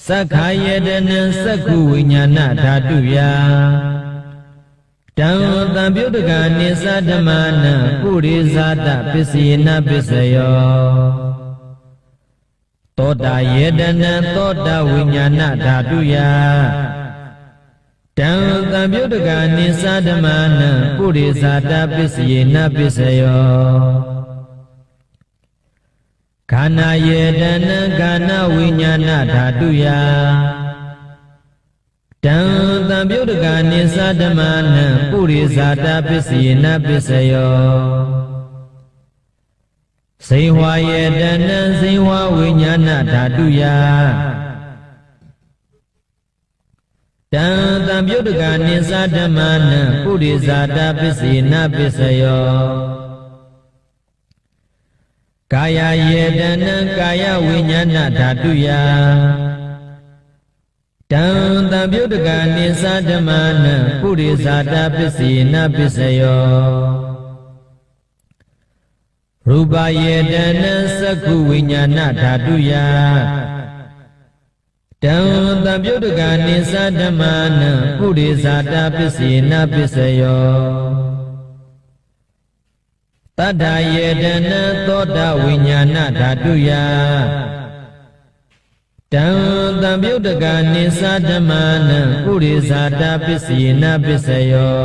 သက္ခာယတနံသက္ခုဝိညာဏဓာတုယတံတံပြုတကနိသဓမ္မနံပုရိဇာတပစ္စယေနပစ္စယောသောတာယေတနံသောတာဝိညာဏဓာတုယတံတံပြုတကနိသဓမ္မနံပုရိဇာတပစ္စယေနပစ္စယောခန္ဓာယေတနံခန္ဓာဝိညာဏဓာတုယတံတံပြုတကနိသဓမ္မနံပုရိဇာတပစ္စယေနပစ္စယောစိဝါယေတနံစိဝါဝိညာဏဓာတုယတံတံပြုတကနိသဓမ္မနံပုရိဇာတပစ္စယေနပစ္စယောကာယယေတနံကာယဝိညာဏဓာတုယတံတံပြုတကနိသဓမ္မနံပုရိဇာတပစ္စယေနပစ္စယောရူပယေတနံသက္ခုဝိညာဏဓာတုယတံတံပြုတကနိသဓမ္မနံပုရိဇာတပစ္စယေနပစ္စယောတတ္ထာယေတနံသောတာဝိညာဏဓာတုယတံတံပြုတကနိသဓမ္မနံပုရိဇာတပစ္စယေနပစ္စယော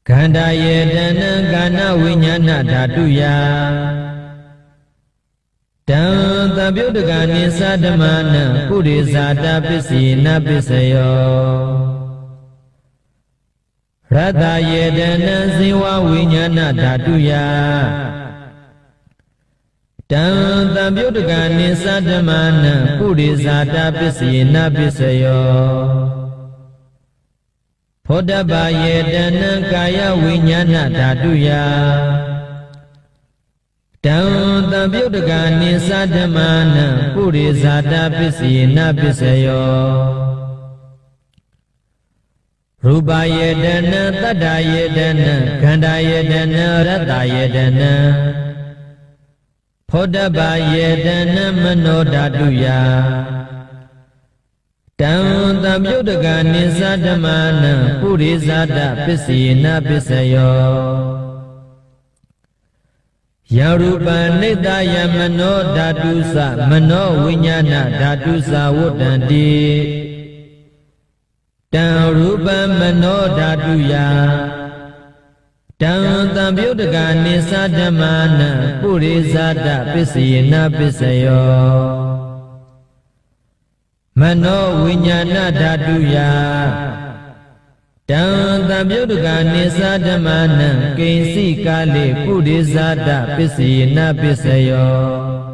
ခန္ဓာယေတနံခန္ဓာဝိညာဏဓာတုယတံတံပြုတကနိသဓမ္မနံပုရိဇာတပစ္စယေနပစ္စယောရတ္တယေတနံဇေဝဝိညာဏဓာတုယတံတံပြုတကနိသဓမ္မနံပုရိဇာတပစ္စယေနပစ္စယောဖောတပယေတနံကာယဝိညာဏဓာတုယတံတံပြုတကနိသဓမ္မနံပုရိဇာတပစ္စယေနပစ္စယောရူပယေတနံတတ္တယေတနံခန္ဓာယေတနံရတ္တယေတနံဖောတပယေတနံမနောဓာတုယတံတံပြုတကနိသဓမ္မနံပုရိဇာတပစ္စယေနပစ္စယောယရူပနိတယမနောဓာတုသမနောဝိညာဏဓာတုသဝတ္တန္တိတံရူပမနောဓာတုယတံတံပြုတကနိသဓမ္မနံပုရိဇာတပစ္စယေနပစ္စယောမနောဝိညာဏဓာတုယတံတံပြုတကနိသဓမ္မနံကိဉ္စိကာလေပုရိဇာတပစ္စယေနပစ္စယော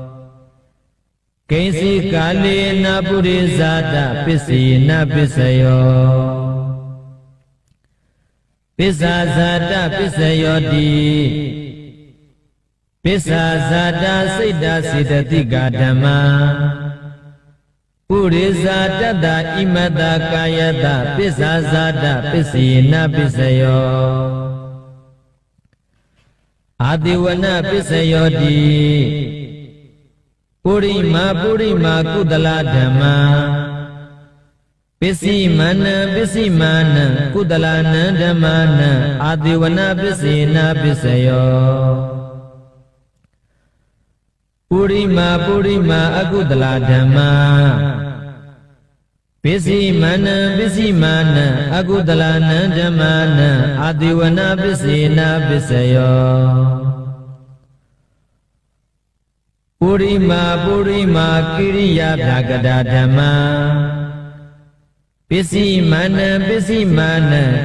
ကိဉ္စိကာလေနပုရိဇာတပစ္စယေနပစ္စယောပစ္ဆာဇာတပစ္စယောတိပစ္ဆာဇာတစိတ်တစေတသိကဓမ္မာပုရိဇာတတဣမတကာယတပစ္ဆာဇာတပစ္စယေနပစ္စယောအာတိဝနပစ္စယောတိပုရိမာကုတလဓမ္မာပစ္စည်းမနံပစ္စည်းမာနံကုတလနံဓမ္မာနံအာတိဝနပစ္စေနပစ္စယောပုရိမာအကုတလဓမ္မာပစ္စည်းမနံပစ္စည်းမာနံအကုတလနံဓမ္မာနံအာတိဝနပစ္စေနပစ္စယောပုရိမာကိရိယာဗျာကတာဓမ္မာပစ္စည်းမနံ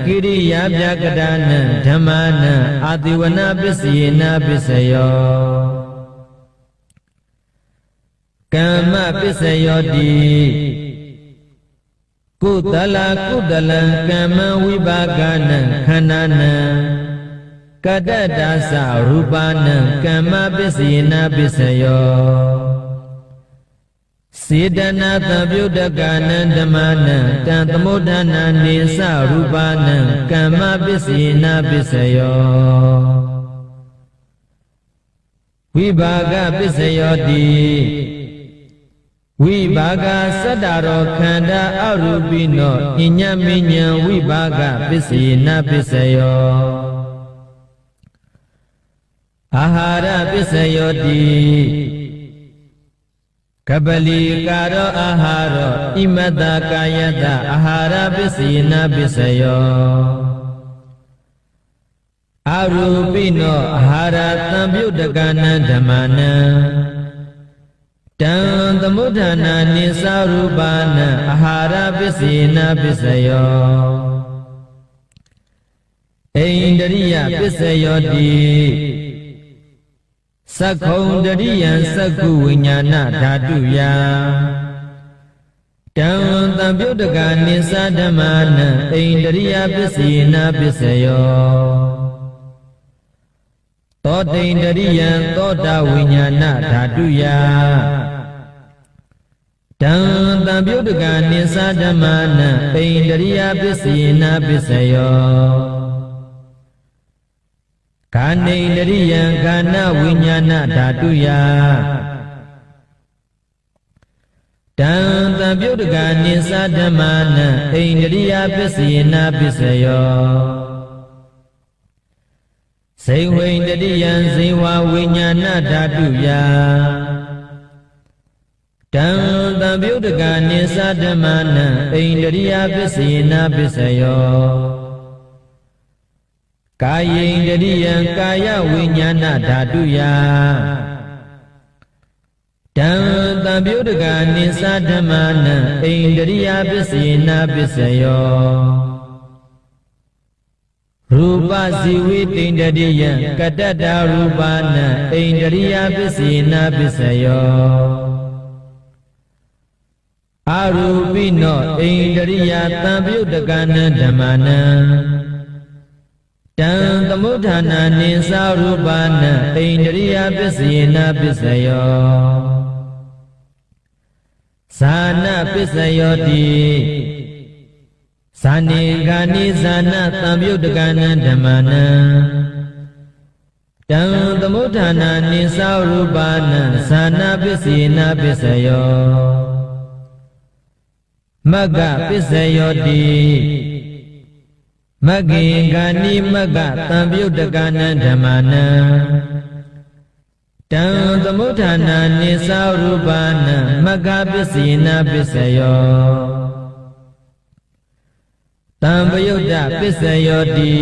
ကိရိယာဗျာကတာနံဓမ္မာနံအာတိဝနပစ္စေနပစ္စယောကမ္မပစ္စယောတိကုသလံကမ္မဝိပါကနံခန္ဓာနံကတ္တဒါသရူပနံကမ္မပစ္စယေနပစ္စယောစေတနာတံပြုတကနံဓမ္မနံတံသမုဋ္ဌာနံနေသရူပနံကမ္မပစ္စယေနပစ္စယောဝိပါကပစ္စယောတိ ဝိဘာဂစတ္တရောခန္ဓာအရူပိနောအညမဉ္ဇံဝိဘာဂပစ္စေနပစ္စယောအာဟာရပစ္စယောတိကပလီကာရောအာဟာရောဣမတကာယတအာဟာရပစ္စေနပစ္စယောအရူပိနောအာဟာရသံပြုတ်တကနံဓမ္မနံတံသမုဋ္ဌာနာနိသရူပနံအာဟာရပစ္စေနပစ္စယောဣန္ဒရိယပစ္စယောတိသက္ခုံတရိယံသက္ကုဝိညာဏဓာတုယတံသံပြုတ်တကနိသဓမ္မနံဣန္ဒရိယပစ္စေနပစ္စယောသောတိန္ဒရိယံသောတာဝိညာဏဓာတုယတံသံပြုတ်တကနိသဓမ္မနံဣန္ဒရိယပစ္စေနပစ္စယောကာနိန္ဒရိယံကာနဝိညာဏဓာတုယတံသံပြုတ်တကနိသဓမ္မနံဣန္ဒရိယပစ္စေနပစ္စယောဇိဝိန္ဒရိယံဇိဝဝိညာဏဓာတုယတံသံပြုတ်တကနိသဓမ္မနံဣန္ဒရိယပစ္စေနပစ္စယောကာယိန္ဒရိယံကာယဝိညာဏဓာတုယတံသံပြုတ်တကနိသဓမ္မနံဣန္ဒရိယပစ္စေနပစ္စယောရူပဇီဝိတိန္ဒရိယံကတ္တတရူပနံဣန္ဒရိယပစ္စေနပစ္စယောအရူပိနောဣန္ဒရိယသံပြုတ်တကနံဓမ္မနံတံသမုဋ္ဌာနာနိသရူပနံဣန္ဒရိယပစ္စေနပစ္စယောဇာနပစ္စယောတိဇာနိဂာနိဇာနသံပြုတ်တကနံဓမ္မနံတံသမုဋ္ဌာနာနိသရူပနံဇာနပစ္စေနပစ္စယောမဂ္ဂပစ္စယောတိမဂ္ဂင်္ဂာနိမဂ္ဂသံပြုတ်တကနံဓမ္မနံတံသမုဋ္ဌာနာနိသရူပနံမဂ္ဂပစ္စေနပစ္စယောတံပယုတ်တပစ္စယောတိ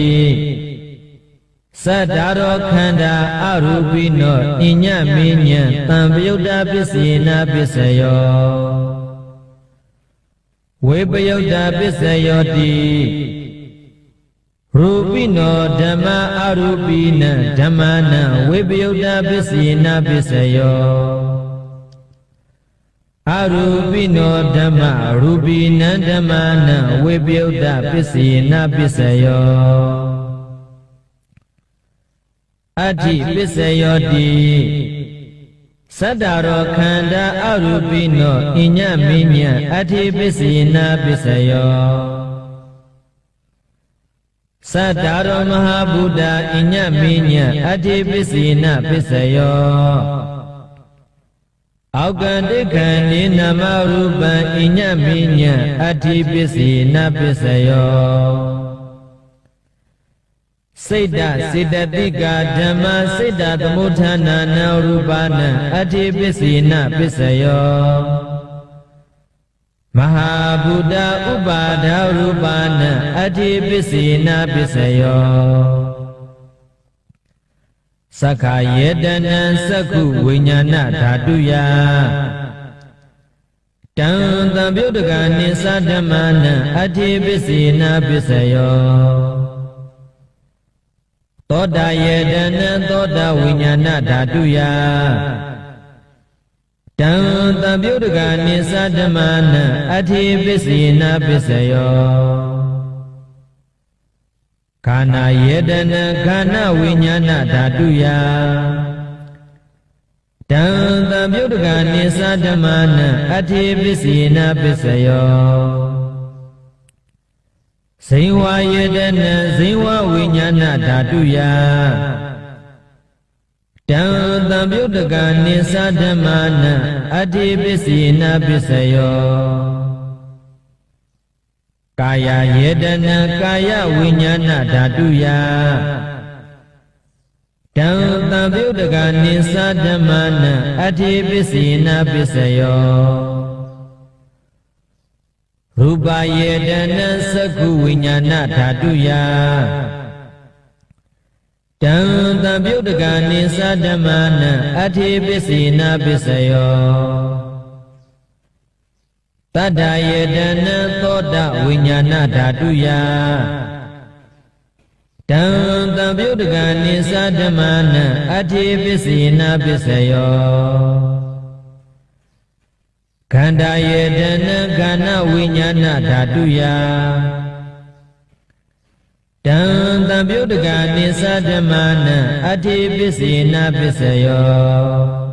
သတ္တရောခန္ဓာအရူပိနောအညမေညံတံပယုတ်တပစ္စေနပစ္စယောဝေပယုတ်တပစ္စယောတိရူပိနောဓမ္မအရူပိနံဓမ္မနံဝေပယုတ်တပစ္စေနပစ္စယောအရူပိနောဓမ္မရူပိနံဓမ္မနံဝေပယုတ်တပစ္စေနပစ္စယောအဋ္ဌိပစ္စယောတိသတ္တရောခန္ဓာအရူပိနောအညမေညံအဋ္ဌိပစ္စေနပစ္စယောသတ္တရောမဟာဗုဒ္ဓအညမေညံအဋ္ဌိပစ္စေနပစ္စယောအောက်ကံတိခံနိနမရူပံအညမေညံအဋ္ဌိပစ္စေနပစ္စယောစိတ်တစေတသိကဓမ္မစိတ်တသမုဋ္ဌာနာနံရူပနံအဋ္ဌိပစ္စေနပစ္စယောမဟာဗုဒ္ဓဥပါဒရူပနံအဋ္ဌိပစ္စေနပစ္စယောသက္ခာယေတနံသက္ခုဝိညာဏဓာတုယတံသံပြုတ်တကနိသဓမ္မနံအဋ္ဌိပစ္စေနပစ္စယောသောတာယေတနံသောတာဝိညာဏဓာတုယတံသံပြုတ်တကနိသဓမ္မနံအဋ္ဌိပစ္စေနပစ္စယောခန္ဓာယေတနံခန္ဓာဝိညာဏဓာတုယတံသံပြုတ်တကနိသဓမ္မနံအဋ္ဌိပစ္စေနပစ္စယောဇိဝယေတနံဇိဝဝိညာဏဓာတုယတံသံပြုတ်တကနိသဓမ္မနံအ အတ္တိပစ္စေနပစ္စယောကာယယေတနာကာယဝိညာဏဓာတုယတံသံပြုတကနိသဓမ္မနံအတ္တိပစ္စေနပစ္စယောရူပယေတနာသက္ခုဝိညာဏဓာတုယတံသံပြုတကနိသဓမ္မနံအတ္တိပစ္စေနပစ္စယောတတ္တယေတနာသောတဝိညာဏဓာတုယတံသံပြုတကနိသဓမ္မနံအတ္တိပစ္စေနပစ္စယောခန္ဓာယေတနာခန္ဓာဝိညာဏဓာတုယတံသံပြုတကနိသဓမ္မနံအတ္တိပစ္စေနပစ္စယော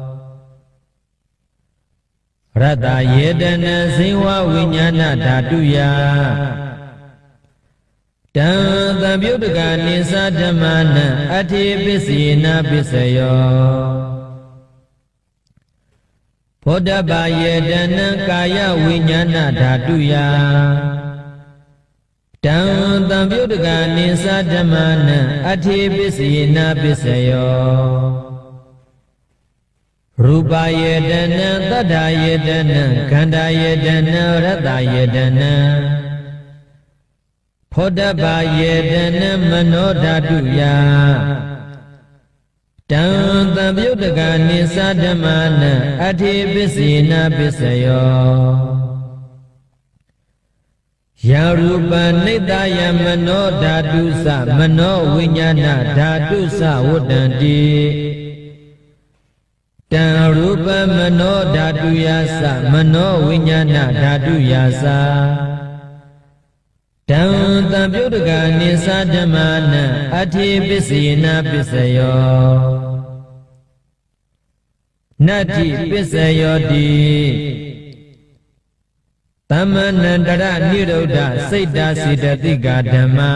ရတ္တယေတနာဇိဝဝိညာဏဓာတုယတံသံပြုတကနိသဓမ္မနံအတ္တိပစ္စေနပစ္စယောဘောဓဘာယေတနာကာယဝိညာဏဓာတုယတံသံပြုတကနိသဓမ္မနံအတ္တိပစ္စေနပစ္စယောရူပယေတနာသတ္တယေတနာခန္ဓာယေတနာရတ္တယေတနာဘောဓဘာယေတနာမနောဓာတုယတံသံပြုတကနိသဓမ္မနံအတ္တိပစ္စေနပစ္စယောယရူပနိတ္တယမနောဓာတုသမနောဝိညာဏဓာတုသဝတ္တံတိတံရူပမနောဓာတုယသမနောဝိညာဏဓာတုယတံသံပြုတကနိသဓမ္မနံအတ္တိပစ္စေနပစ္စယောနတ္တိပစ္စယောတိသမဏန္တရနိရုဒ္ဓစိတ်တာစေတသိကဓမ္မာ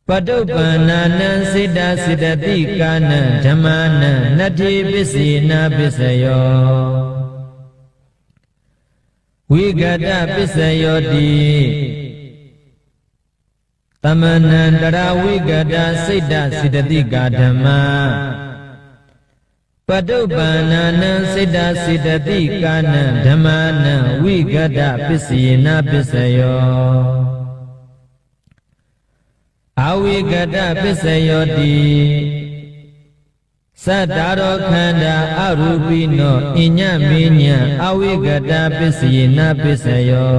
ပတုပ္ပန္နာနံစေတစေတသိကာနံဓမ္မာနံနတ္တိပစ္စေနပစ္စယောဝိဂတပစ္စယောတိသမဏန္တရဝိဂတစိတ်တာစေတသိကဓမ္မာပတုပ္ပန္နာနံစေတစေတသိကာနံဓမ္မာနံဝိဂတပစ္စေနပစ္စယောအဝိဂတပစ္စယောတိသတ္တရောခန္ဓာအရူပိနောအညမေညံအဝိဂတပစ္စေနပစ္စယော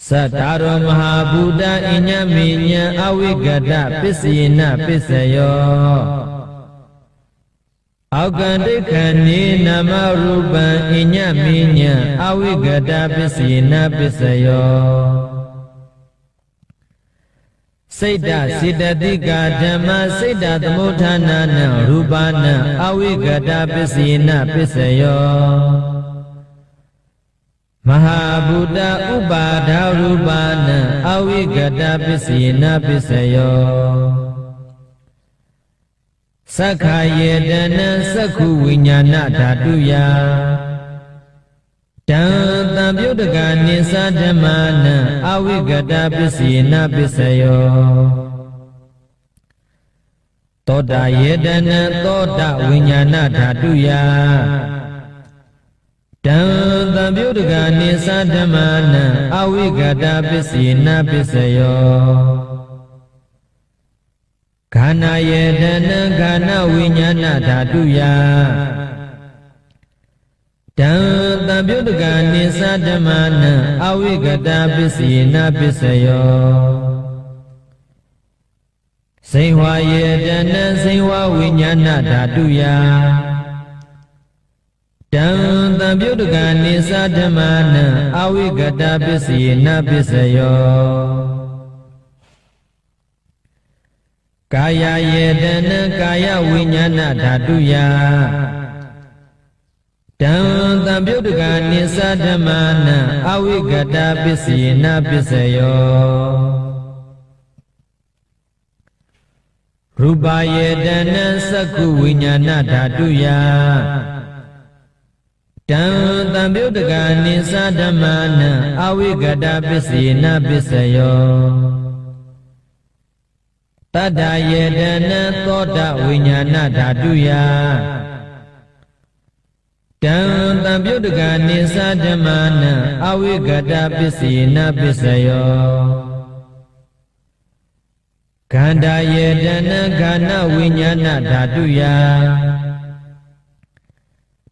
သတ္တရောမဟာဘူတအညမေညံအဝိဂတပစ္စေနပစ္စယောအောက်ကံဒိဋ္ဌံနေနမရူပံအညမေညံအဝိဂတပစ္စေနပစ္စယောစိတ်တစေတသိကဓမ္မစိတ်တသမုဋ္ဌာနာနံရူပနံအဝိဂတပစ္စေနပစ္စယောမဟာဘူတဥပါဒရူပနံအဝိဂတပစ္စေနပစ္စယောသက္ခာယေတနာသက္ခုဝိညာဏဓာတုယတံသံပြုတကနိသဓမ္မာနံအဝိဂတပစ္စေနပစ္စယောသောတာယေတနာသောတဝိညာဏဓာတုယတံသံပြုတကနိသဓမ္မာနံအဝိဂတပစ္စေနပစ္စယောခန္ဓာယေတနာခန္ဓာဝိညာဏဓာတုယတံသံပြုတကနိသဓမ္မာနံအဝိဂတပစ္စေနပစ္စယောစိဝါယေတနာစိဝါဝိညာဏဓာတုယတံသံပြုတကနိသဓမ္မာနံအဝိဂတပစ္စေနပစ္စယောကာယယေတနာကာယဝိညာဏဓာတုယတံသံပြုတကနိသဓမ္မာနံအဝိဂတပစ္စေနပစ္စယောရ ရူပယေတနံသက္ခုဝိညာဏဓာတုယတံတံပြုတကနိသဓမ္မာနံအဝိကတပစ္စေနပစ္စယောတတ္တယေတနံသောတဝိညာဏဓာတုယတံတံပြုတကနိသဓမ္မာနံအဝိကတပစ္စေနပစ္စယောခန္ဓာယေတနံခန္ဓာဝိညာဏဓာတုယ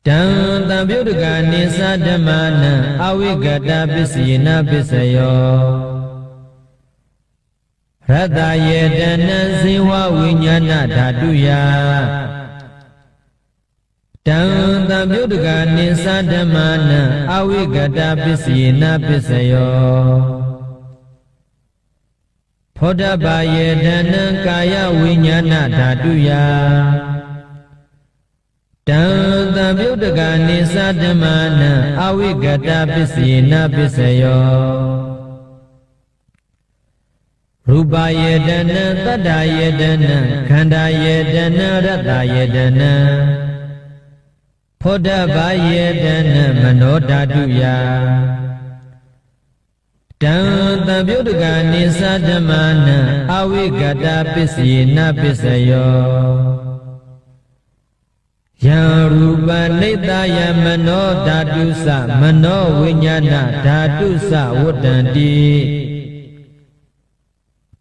တံတံပြုတကနိသဓမ္မာနံအဝိကတပစ္စေနပစ္စယောရတ္တယေတနံဇေဝဝိညာဏဓာတုယတံတံပြုတကနိသဓမ္မာနံအဝိကတပစ္စေနပစ္စယောဖောဓဘာယေတနံကာယဝိညာဏဓာတုယတံတံပြုတကနိသဓမ္မာနံအဝိကတပစ္စေနပစ္စယောရူပယေတနံတတ္တယေတနံခန္ဓာယေတနံရတ္တယေတနံဖောဓဘာယေတနံမနောဓာတုယတံတံပြုတကနိသဓမ္မာနံအဝိကတပစ္စေနပစ္စယောယံရူပနိတ္တယမနောဓာတုသမနောဝိညာဏဓာတုသဝတ္တန္တိ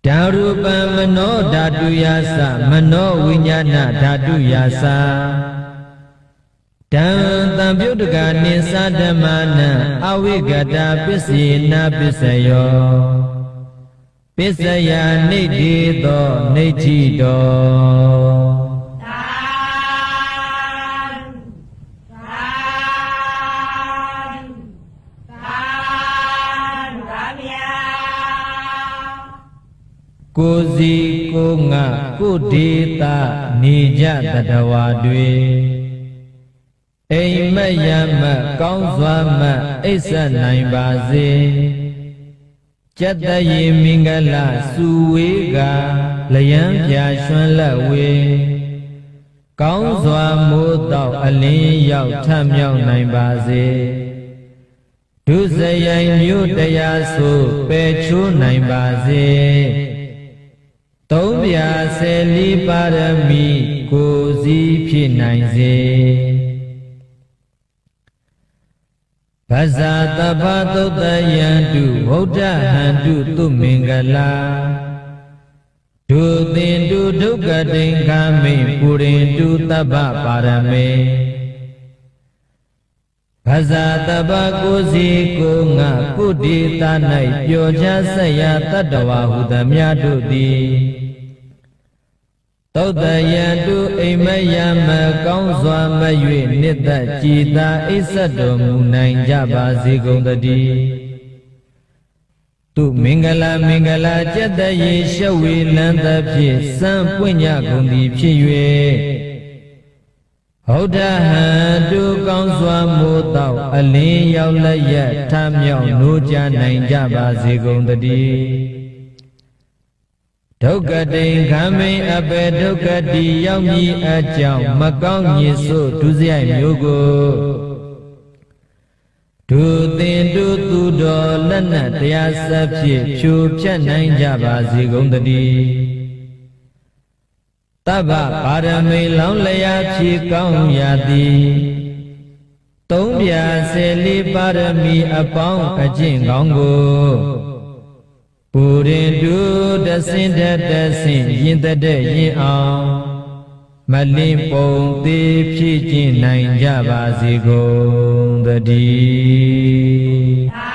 ဓာရူပမနောဓာတုယသမနောဝိညာဏဓာတုယတံတံပြုတကနိသဓမ္မာနံအဝိကတပစ္စေနပစ္စယောပစ္စယနိဋ္ဌိသောနိဋ္ဌိတောကိုယ်စီကိုယ်ငါကိုယ်ဒေသနေကြတတဝါတွေအိမ်မက်ရမက်ကောင်းစွာမက်အိပ်ဆက်နိုင်ပါစေကျက်တရေမင်္ဂလစုဝေးကလျံပြရွှန်းလက်ဝေကောင်းစွာမိုးတော့အလင်းရောက်ထမြောက်နိုင်ပါစေဒုစရိုက်မြို့တရားဆိုပယ်ချိုးနိုင်ပါစေသုံးပြဆယ်လီပါရမီကိုစီဖြစ်နိုင်စေဗဇာတပ္ပသုတ်တယံတုဗုဒ္ဓဟံတုသူမင်္ဂလာဒုသင်တုဒုက္ကတိင်္ဂမိပုရိန္တုတပ္ပပါရမေဗဇာတပ္ပကိုစီကိုငါကုတိတ၌ပျော်ချဆက်ရတတ္တဝါဟုသမျှတို့သည်သုတ်တယံတုအိမ်မယမကောင်းစွာမ၍နှစ်သက်ကြည်သာအိပ်ဆက်တော်မူနိုင်ကြပါစေကုန်သတည်းသူမင်္ဂလာမင်္ဂလာကျက်တရေရှဝေလန်းသဖြင့်စံပွင့်ကြကုန်သည်ဖြစ်၍ဟုတ်တဟံတုကောင်းစွာမိုးတော့အလင်းရောက်လက်ရထမြောက်နိုးကြနိုင်ကြပါစေကုန်သတည်းဒုက္ကတိင်ခံမိန်အပေဒုက္ကတိရောက်မည်အကြောင်းမကောင်းညစ်ဆို့ဒုစရိုက်မျိုးကိုဒုသင်တုသူတော်လက်နက်တရားစပ်ဖြင့်ဖြိုဖြတ်နိုင်ကြပါစေကုန်သတည်းတဗ္ဗပါရမိလောင်းလျာဖြည့်ကောင်းရသည်သုံးပြဆယ်လေးပါရမီအပေါင်းအကျင့်ကောင်းကိုပုရိန္တုတဆင်းတဆင်းရင်တဲ့ရင်အောင်မလင်းပုံသေးဖြည့်ကျင့်နိုင်ကြပါစေကုန်သတည်း